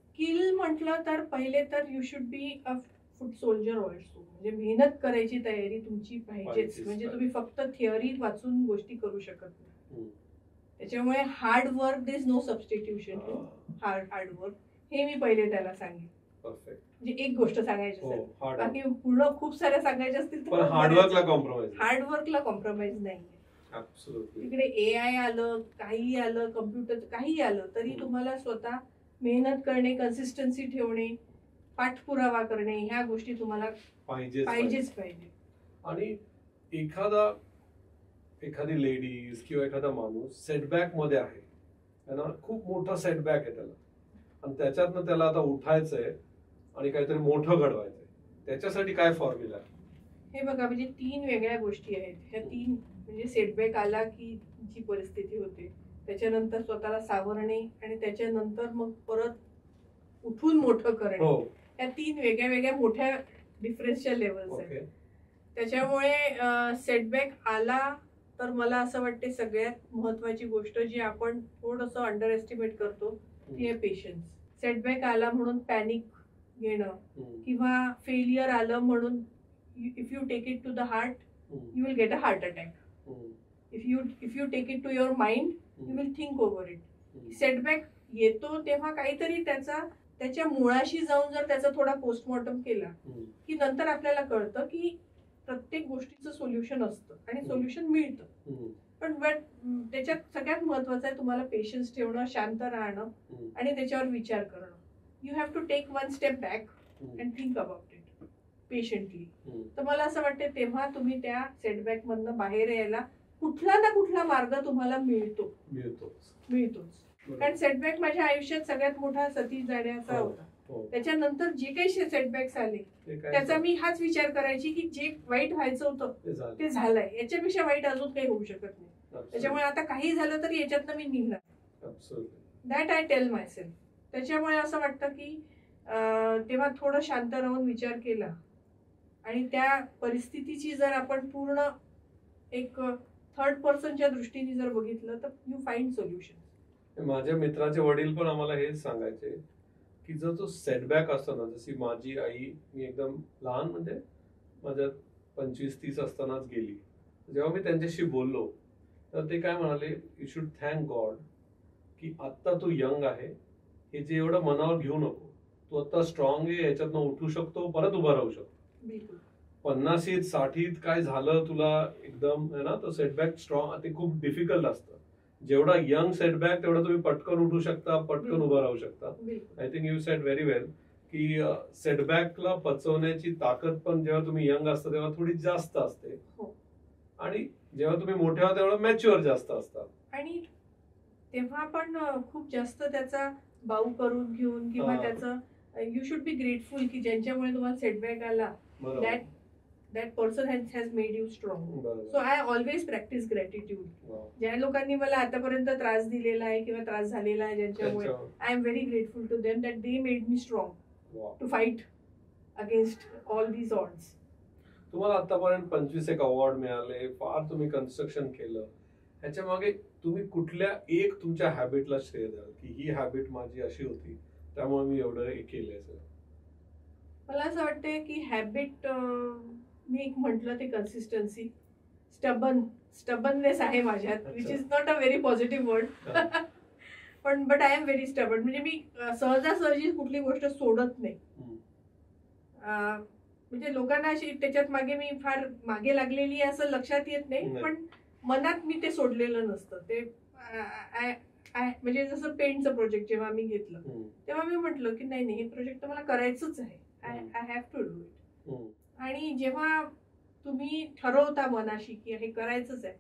स्किल म्हटलं तर पहिले तर you should be a food soldier also. म्हणजे मेहनत करायची तयारी तुमची पाहिजेच. म्हणजे तुम्ही फक्त थिअरी वाचून गोष्टी करू शकत नाही. त्याच्यामुळे hard work there is no substitution to hard work. हे मी पहिले त्याला सांगेन. म्हणजे एक गोष्ट सांगायची असेल, बाकी पूर्ण खूप साऱ्या सांगायच्या असतील तर हार्डवर्कला कॉम्प्रोमाइज नाही. तिकडे AI आलं, काही आलं, कम्प्युटर काही आलं तरी तुम्हाला स्वतः मेहनत करणे, कन्सिस्टन्सी ठेवणे, पाठपुरावा करणे, ह्या गोष्टी तुम्हाला पाहिजेच पाहिजे. आणि एखादी लेडीज किंवा एखादा माणूस सेटबॅक मध्ये आहे ना, खूप मोठा सेटबॅक आहे त्याला, आणि त्याच्यातनं त्याला आता उठायचंय आणि काहीतरी मोठं घडवायचंय, त्याच्यासाठी काय फॉर्म्युला? हे बघा, म्हणजे 3 वेगळ्या गोष्टी आहेत. ह्या 3 म्हणजे सेटबॅक आला की जी परिस्थिती होते, त्याच्यानंतर स्वतःला सावरणे, आणि त्याच्यानंतर मग परत उठून मोठं करणे. या 3 वेगळ्या वेगळ्या मोठ्या डिफरन्सच्या लेवल्स आहेत. त्याच्यामुळे सेटबॅक आला तर मला असं वाटते सगळ्यात महत्वाची गोष्ट जी आपण थोडंसं अंडर एस्टिमेट करतो ती आहे पेशन्स. सेटबॅक आला म्हणून पॅनिक घेणं किंवा फेलियर आलं म्हणून if you take it to the heart you will get a heart attack. If you take it to your mind you will think over it. Setback येतो तेव्हा काहीतरी त्याच्या मुळाशी जाऊन जर त्याचा थोडा पोस्टमॉर्टम केला की नंतर आपल्याला कळतं की प्रत्येक गोष्टीचं सोल्युशन असतं आणि सोल्युशन मिळतं. पण त्याच्यात सगळ्यात महत्वाचं आहे तुम्हाला पेशन्स ठेवणं, शांत राहणं आणि त्याच्यावर विचार करणं. You have to take 1 step back and think about it patiently. तर मला असं वाटतं तेव्हा तुम्ही त्या सेटबॅक मधनं बाहेर यायला कुठला ना कुठला मार्ग तुम्हाला मिळतोच. कारण सेटबॅक माझ्या आयुष्यात सगळ्यात मोठा सतीश जाण्याचा होता. त्याच्यानंतर जे काही सेटबॅक्स आले त्याचा मी हाच विचार करायची की जे वाईट व्हायचं होतं ते झालंय, याच्यापेक्षा वाईट अजून काही होऊ शकत नाही. त्याच्यामुळे आता काही झालं तरी याच्यातनं मी निघणार. That I tell my self. त्याच्यामुळे असं वाटतं की तेव्हा थोडं शांत राहून विचार केला आणि त्या परिस्थितीची जर आपण पूर्ण एक थर्ड पर्सनच्या दृष्टीने जर बघितलं तर यू फाइंड सोल्युशन. माझ्या मित्राचे वडील पण आम्हाला हेच सांगायचे की जर तो सेटबॅक असतो ना, जशी माझी आई, मी एकदम लहान म्हणजे माझ्या 25-30 असतानाच गेली. जेव्हा मी त्यांच्याशी बोललो तर ते काय म्हणाले, यू शुड थँक गॉड की आत्ता तू यंग आहे, हे जे एवढं मनावर घेऊ नको, तू आता स्ट्रॉंग आहे, याच्यातनं उठू शकतो, परत उभा राहू शकतो. 50शीत 60शीत काय झालं तुला एकदम आहे ना, तो सेटबॅक स्ट्रॉंग ते खूप डिफिकल्ट असतं. जेवढा यंग सेटबॅक तेवढा तुम्ही पटकन उठू शकता, पटकन उभा राहू शकता. I think you said very well की सेटबॅकला पचवण्याची ताकद पण जेव्हा तुम्ही यंग असता तेव्हा थोडी जास्त असते, आणि जेव्हा तुम्ही मोठे आहात तेव्हा मॅच्युअर जास्त असतात. आणि तेव्हा पण खूप जास्त त्याचा बाऊ करून घेऊन किंवा त्याचं यू शुड बी ग्रेटफुल की ज्यांच्यामुळे तुम्हाला सेटबॅक आला, that person has made you strong. So I always practice gratitude. ज्या लोकांनी मला आतापर्यंत त्रास दिलेला आहे किंवा त्रास झालेला आहे ज्यांच्यामुळे, I am very grateful to them that they made me strong to fight against all these odds. तुम्हाला आतापर्यंत 25 अवॉर्ड मिळाले, फार तुम्ही कन्स्ट्रक्शन केलं, ह्याच्या मागे तुम्ही कुठल्या एक तुमच्या हॅबिटला श्रेय द्याल की ही हॅबिट माझी अशी होती त्यामुळे मी एवढं केलंय? मला असं वाटतं की हॅबिट, मी एक म्हटलं ते कन्सिस्टन्सी, स्टबननेस आहे माझ्यात, which is not a very positive word, पण but I am very stubborn. म्हणजे मी सहजासहजी कुठली गोष्ट सोडत नाही. म्हणजे लोकांना अशी त्याच्यात मागे मी फार मागे लागलेली असं लक्षात येत नाही, पण मनात मी ते सोडलेलं नसतं. ते म्हणजे जसं पेंटचं प्रोजेक्ट जेव्हा मी घेतलं तेव्हा मी म्हटलं की नाही हे प्रोजेक्ट मला करायचंच आहे, I have to do it. आणि जेव्हा तुम्ही ठरवता मनाशी की हे करायचंच आहे,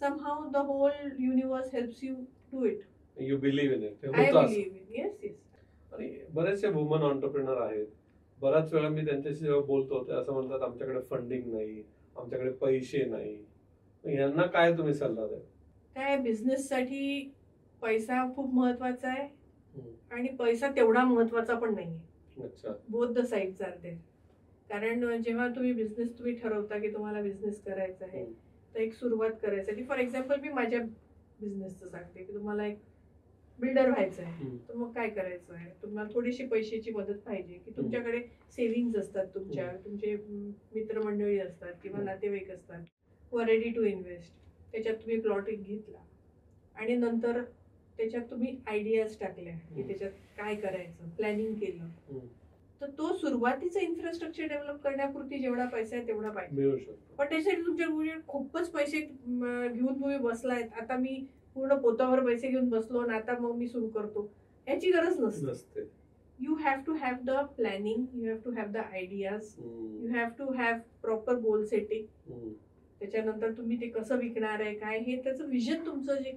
somehow the whole universe helps you do it. You believe in it. I believe in. Yes yes. आणि बरेचसे वुमन ऑन्टरप्रिनर आहेत, बऱ्याच वेळा मी त्यांच्याशी जेव्हा बोलतो ते असं म्हणतात आमच्याकडे फंडिंग नाही, आमच्याकडे पैसे नाही. यांना काय तुम्ही सल्ला द्याल? काय, बिझनेससाठी पैसा खूप महत्वाचा आहे आणि पैसा तेवढा महत्वाचा पण नाहीये. अच्छा. Both the sides are there. कारण जेव्हा तुम्ही बिझनेस ठरवता की तुम्हाला बिझनेस करायचा आहे, तर एक सुरुवात करायसाठी, फॉर एक्झाम्पल मी माझ्या बिझनेसचं सांगते की तुम्हाला एक बिल्डर व्हायचं आहे, तर मग काय करायचं आहे, तुम्हाला थोडीशी पैशाची मदत पाहिजे की तुमच्याकडे सेव्हिंग्ज असतात, तुमचे मित्रमंडळी असतात किंवा नातेवाईक असतात, हु आर रेडी टू इन्व्हेस्ट. त्याच्यात तुम्ही प्लॉट घेतला आणि नंतर त्याच्यात तुम्ही आयडियाज टाकल्या की त्याच्यात काय करायचं, प्लॅनिंग केलं, तर तो सुरुवातीचा इन्फ्रास्ट्रक्चर डेव्हलप करण्यापुरती जेवढा पैसा आहे तेवढा पाहिजे मिळू शकतो. पण त्यासाठी तुमच्या खूपच पैसे घेऊन तुम्ही बसलायत, आता मी पूर्ण पोतावर पैसे घेऊन बसलो आणि आता मग मी सुरू करतो, याची गरज नसते. You have to have the planning, you have to have the ideas, you have to have proper goal setting. त्याच्यानंतर तुम्ही ते कसं विकणार आहे, काय, हे त्याचं विजन तुमचं जे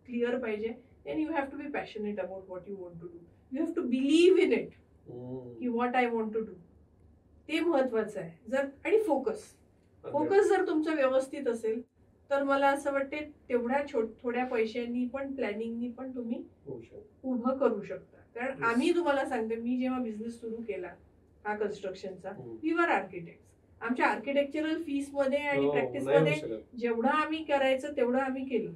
क्लिअर पाहिजे. Then you have to be passionate about what you want to do. You have to believe in it की what I want to do. ते महत्वाचं आहे. जर आणि फोकस जर तुमचं व्यवस्थित असेल तर मला असं वाटते तेवढ्या थोड्या पैशांनी पण, प्लॅनिंगनी पण तुम्ही उभं करू शकता. कारण आम्ही तुम्हाला सांगते, मी जेव्हा बिझनेस सुरू केला हा कन्स्ट्रक्शनचा, वी वर आर्किटेक्ट. आमच्या आर्किटेक्चरल फीस मध्ये आणि प्रॅक्टिस मध्ये जेवढं आम्ही करायचं तेवढं आम्ही केलं.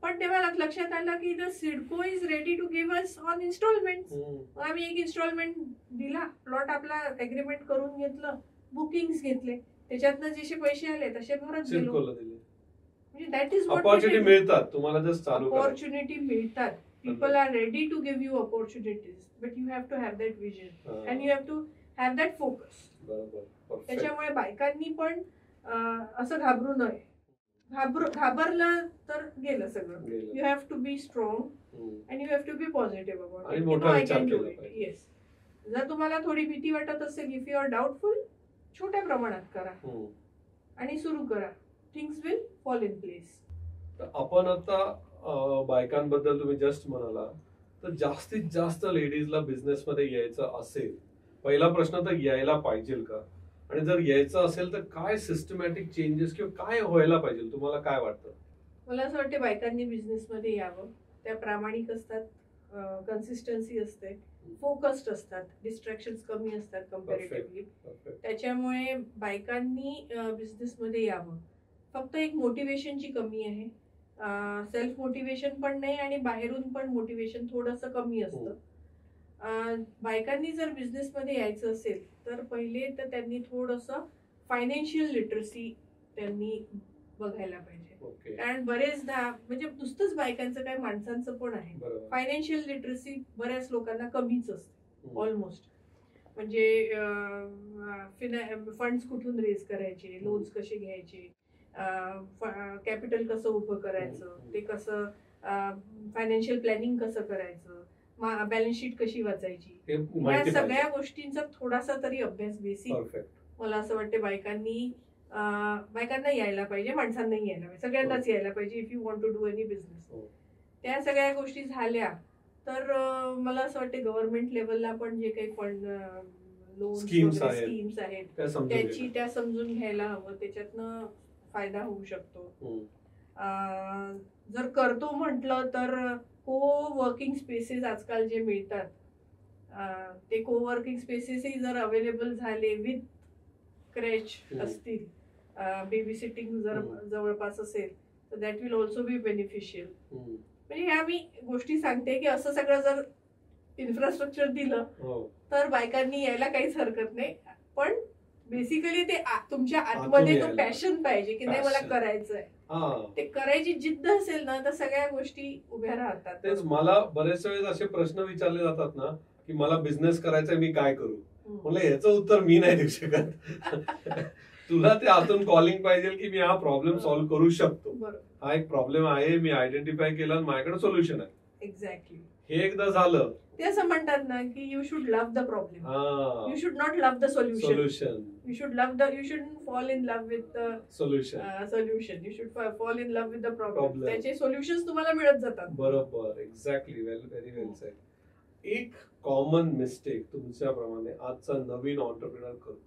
पण तेव्हा लक्षात आलं की the CIDCO is ready to give us on instalment. आम्ही एक इन्स्टॉलमेंट दिला, प्लॉट आपला एग्रीमेंट करून घेतलं, बुकिंग्स घेतले, त्याच्यातनं जसे पैसे आले तसे भरत गेलो. म्हणजे दॅट इज व्हॉट अपॉर्च्युनिटी मिळतात तुम्हाला, जस्ट चालू अपॉर्च्युनिटी मिळतात. People are ready to give you opportunities, but you have to have that vision and you have to have that focus. त्याच्यामुळे बायकांनी पण असं घाबरू नये. घाबरलं तर गेलं सगळं. You have to be strong and you have to be positive about I can do it. Yes. जर तुम्हाला थोडी भीती वाटत असेल, इफ यू आर डाऊटफुल, छोट्या प्रमाणात करा आणि सुरू करा. Things will fall in place. आपण आता बायकांबद्दल तुम्ही जस्ट म्हणाला, तर जास्तीत जास्त लेडीजला बिझनेस मध्ये यायचं असेल, पहिला प्रश्न तर यायला पाहिजे का? आणि जर यायचं असेल तर काय सिस्टमॅटिक चेंजेस किंवा काय व्हायला पाहिजे, तुम्हाला काय वाटतं? मला असं वाटतं बायकांनी बिझनेस मध्ये यावं. त्या प्रामाणिक असतात, कन्सिस्टन्सी असते, फोकस्ड असतात, डिस्ट्रॅक्शन्स कमी असतात कम्पॅरेटिव्हली. त्याच्यामुळे बायकांनी बिझनेस मध्ये यावं. फक्त एक मोटिवेशनची कमी आहे. सेल्फ मोटिवेशन पण नाही आणि बाहेरून पण मोटिवेशन थोडंसं कमी असतं. बायकांनी जर बिझनेस मध्ये यायचं असेल तर पहिले तर त्यांनी थोडंसं फायनान्शियल लिटरसी त्यांनी बघायला पाहिजे. कारण बरेचदा, म्हणजे नुसतंच बायकांचं काय, माणसांचं पण आहे, फायनान्शियल लिटरसी बऱ्याच लोकांना कमीच असते ऑलमोस्ट. म्हणजे फंड्स कुठून रेज करायचे, लोन्स कसे घ्यायचे, कॅपिटल कसं उभं करायचं, ते कसं फायनान्शियल प्लॅनिंग कसं करायचं, बॅलन्स शीट कशी वाचायची, या सगळ्या गोष्टींचा थोडासा तरी अभ्यास, बेसिक मला असं वाटतं बायकांना यायला पाहिजे, माणसांनाही यायला पाहिजे, सगळ्यांनाच यायला पाहिजे. If you want to do any business, त्या सगळ्या गोष्टी झाल्या तर मला असं वाटतं गव्हर्नमेंट लेवलला पण जे काही फंड, लोन्स, स्कीम्स आहेत त्या समजून घ्यायला हवं. त्याच्यातनं फायदा होऊ शकतो. जर करतो म्हटलं तर को वर्किंग स्पेसेस आजकाल जे मिळतात, ते को वर्किंग स्पेसेसही जर अवेलेबल झाले विथ क्रॅच असतील, बेबी सिटिंग जर जवळपास असेल, तर that will also be beneficial. म्हणजे ह्या मी गोष्टी सांगते की असं सगळं जर इन्फ्रास्ट्रक्चर दिलं तर बायकांनी यायला काहीच हरकत नाही. पण बेसिकली ते तुमच्या आतमध्ये तो पॅशन पाहिजे की नाही मला करायचंय, ते करायची जिद्द असेल ना तर सगळ्या गोष्टी उभ्या राहतात. तेच मला बरेच वेळेस असे प्रश्न विचारले जातात ना की मला बिझनेस करायचा मी काय करू, म्हणलं याचं उत्तर मी नाही देऊ शकत. तुला ते आतून कॉलिंग पाहिजे की मी हा प्रॉब्लेम सॉल्व्ह करू शकतो, हा एक प्रॉब्लेम आहे, मी आयडेंटिफाय केला, माझ्याकडे सोल्युशन आहे. एक्झॅक्टली. हे एकदा झालं ते असं म्हणतात ना की you should love the problem, you should not love the solution. You should love the, you should fall in love with the solution. You should fall in love with the problem. त्याचे solutions तुम्हाला मिळत जातात. बरोबर, exactly, very well said. एक common mistake तुमच्याप्रमाणे आजचा नवीन entrepreneur करतो.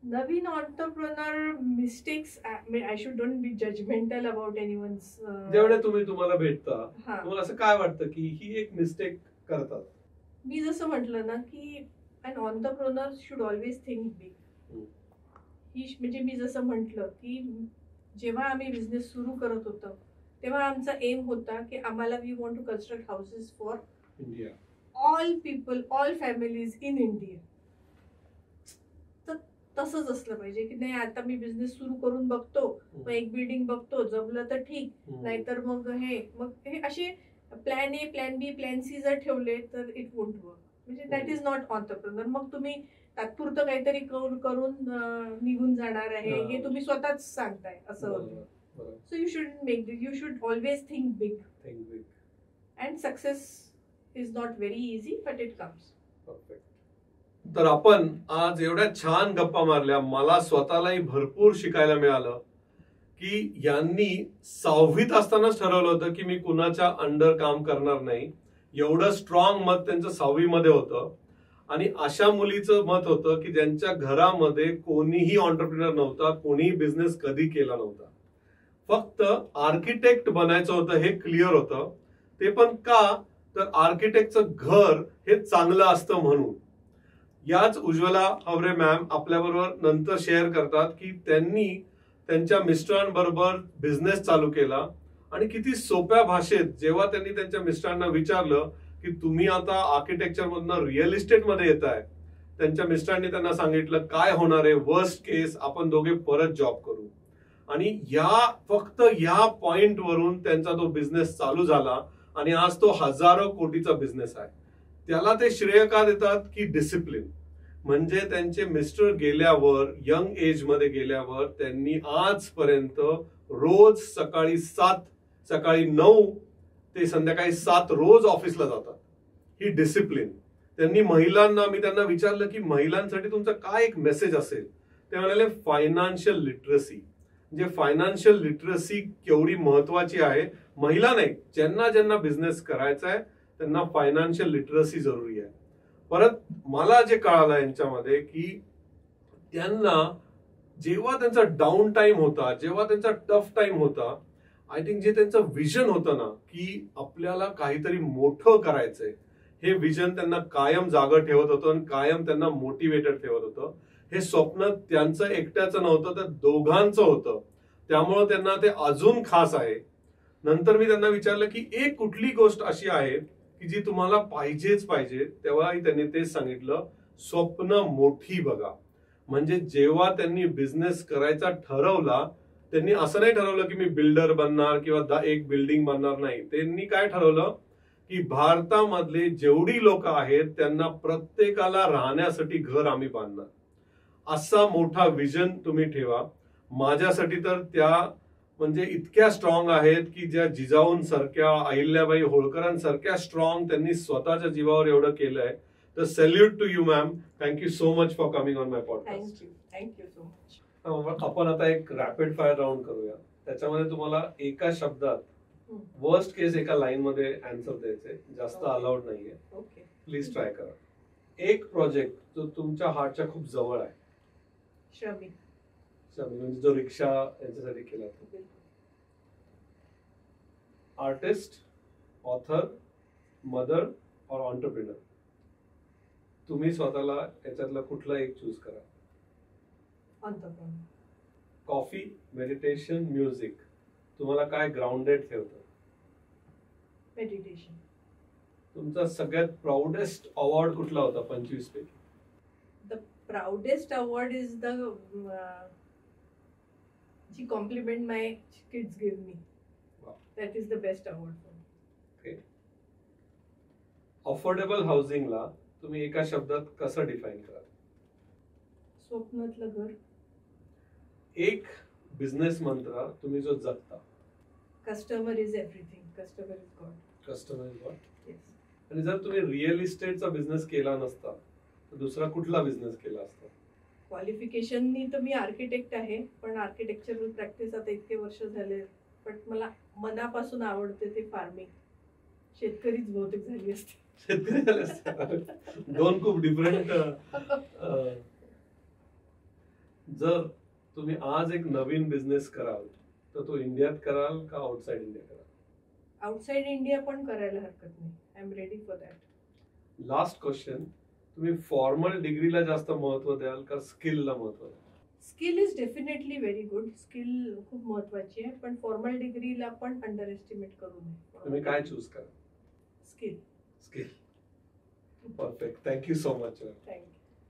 नवीन entrepreneur mistakes, I should don't be judgmental about anyone's. जेवढे तुम्हाला भेटता तुम्हाला असं काय वाटतं की ही एक मिस्टेक करतात? मी जसं म्हटलं ना की an entrepreneur should always think big. म्हणजे मी जसं म्हटलं की जेव्हा आम्ही बिझनेस सुरू करत होतो तेव्हा आमचा एम होता की आम्हाला we want to construct houses for India, all people, all families in India. तर तसंच असलं पाहिजे की नाही आता मी बिझनेस सुरू करून बघतो, मग एक बिल्डिंग बघतो, जमलं तर ठीक, नाहीतर मग हे असे plan A, plan B, plan C जर ठेवले तर इट वोंट वर्क. म्हणजे दॅट इज नॉट ऑन्टरप्रिनर. मग तुम्ही तात्पुरतं काहीतरी करून निघून जाणार आहे हे तुम्ही स्वतःच सांगताय असं होतं. So you should make this, you should always think big. And success is not very easy but it comes. तर आपण आज एवढ्या छान गप्पा मारल्या, मला स्वतःलाही भरपूर शिकायला मिळालं की यांनी 6वीत असतानाच ठरवलं होतं की मी कुणाच्या अंडर काम करणार नाही. एवढं स्ट्रॉंग मत त्यांचं 6वी मध्ये होतं. आणि अशा मुलीचं मत होतं की ज्यांच्या घरामध्ये कोणीही ऑन्टरप्रिनर नव्हता, कोणीही बिझनेस कधी केला नव्हता, फक्त आर्किटेक्ट बनायचं होतं हे क्लिअर होतं. ते पण का तर आर्किटेक्टचं घर हे चांगलं असतं म्हणून. याच उज्ज्वला हवरे मॅम आपल्याबरोबर नंतर शेअर करतात की त्यांनी त्यांच्या मिस्टरांबरोबर बिझनेस चालू केला आणि किती सोप्या भाषेत जेव्हा त्यांनी त्यांच्या मिस्टरांना विचारलं की तुम्ही आता आर्किटेक्चर मधनं रिअल इस्टेट मध्ये येत आहे, त्यांच्या मिस्टरांनी त्यांना सांगितलं काय होणार आहे, वर्स्ट केस आपण दोघे परत जॉब करू. आणि फक्त या पॉइंट वरून त्यांचा तो बिझनेस चालू झाला आणि आज तो हजारो कोटीचा बिझनेस आहे. त्याला ते श्रेय का देतात की डिसिप्लिन. म्हणजे त्यांचे मिस्टर गेल्यावर, यंग एज मध्ये गेल्यावर त्यांनी आजपर्यंत रोज सकाळी 9 ते संध्याकाळी 7 रोज ऑफिसला जातात. ही डिसिप्लिन. त्यांनी महिलांना, मी त्यांना विचारलं की महिलांसाठी तुमचा काय एक मेसेज असेल, ते म्हणाले फायनान्शियल लिटरसी. म्हणजे फायनान्शियल लिटरसी केवढी महत्वाची आहे. महिला नाही, ज्यांना बिझनेस करायचा आहे त्यांना फायनान्शियल लिटरसी जरुरी आहे. परत मला जे कळालं यांच्यामध्ये की त्यांना जेव्हा त्यांचा डाऊन टाइम होता, जेव्हा त्यांचा टफ टाइम होता, आय थिंक जे त्यांचं विजन होतं ना की आपल्याला काहीतरी मोठं करायचंय, हे विजन त्यांना कायम जागं ठेवत होतं आणि कायम त्यांना मोटिवेटेड ठेवत होतं. हे स्वप्न त्यांचं एकट्याचं नव्हतं तर दोघांचं होतं, त्यामुळं त्यांना ते अजून खास आहे. नंतर मी त्यांना विचारलं की एक कुठली गोष्ट अशी आहे की जी तुम्हाला पाहिजेच पाहिजे, तेव्हाही त्यांनी तेच सांगितलं, स्वप्न मोठी बघा. म्हणजे जेव्हा त्यांनी बिझनेस करायचा ठरवला, त्यांनी असं नाही ठरवलं की मी बिल्डर बनणार किंवा एक बिल्डिंग बनणार नाही. त्यांनी काय ठरवलं की भारतामधले जेवढी लोक आहेत त्यांना प्रत्येकाला राहण्यासाठी घर आम्ही बांधणार. असा मोठा विजन तुम्ही ठेवा. माझ्यासाठी तर त्या म्हणजे इतक्या स्ट्रॉंग आहेत की ज्या जिजाऊंसारख्या, अहिल्याबाई होळकरांसारख्या स्ट्रॉंग त्यांनी स्वतःच्या जीवावर एवढं केलंय. तर salute to you ma'am. Thank you so much for coming on my podcast. Thank you so much. आपण आता एक रॅपिड फायर राऊंड करूया. त्याच्यामध्ये तुम्हाला एका शब्दात वर्स्ट केस एका लाईन मध्ये आन्सर द्यायचे, जास्त अलाउड नाहीये. प्लीज ट्राय करा. एक प्रोजेक्ट जो तुमच्या हार्टच्या खूप जवळ आहे. श्रमिक म्हणजे जो रिक्षा यांच्यासाठी केला. आर्टिस्ट, ऑथर, मदर और ऑन्टरप्रिनर. तुम्ही स्वतःला याच्यातला कुठला एक चूज करा. ऑन्टरप्रिनर. कॉफी, मेडिटेशन, म्युझिक तुम्हाला काय ग्राउंडेड ठेवतं? मेडिटेशन. तुमचा सगळ्यात प्राऊडेस्ट अवॉर्ड कुठला होता 25 पैकी? The proudest award is the G compliment my kids give me. That is the best award for me. Affordable हाऊसिंगला तुम्ही एका शब्दात कसं डिफाईन कराल? स्वप्नातलं घर. एक बिझनेस मंत्र तुम्ही जो जगता? Customer is everything. Customer is God. Customer is God. Yes. आणि जर तुम्ही रिअल इस्टेटचा बिझनेस केला नसता तर दुसरा कुठला बिझनेस केला असता? क्वालिफिकेशननी तर मी आर्किटेक्ट आहे, पण आर्किटेक्चरल प्रॅक्टिस आता इतके वर्ष झाले. पण मला मनापासून आवडते ते फार्मिंग. शेतकरीच बहुतेक झाली असते. शेतकरी झाले असते. दोन खूप डिफरंट. जर तुम्ही आज एक नवीन बिझनेस कराल तर तो इंडियात कराल का आउटसाइड इंडिया कराल? आउटसाइड इंडिया पण करायला हरकत नाही. I am ready for that. Last question, तुम्ही फॉर्मल डिग्रीला जास्त महत्व द्याल का स्किलला महत्व द्याल? Skill is definitely very good. Skill खूप महत्वाची आहे, पण फॉर्मल डिग्रीला पण अंडर एस्टिमेट करू नये. तुम्ही काय चूज करा? Skill. Skill. Perfect. Thank you so much. Thank you.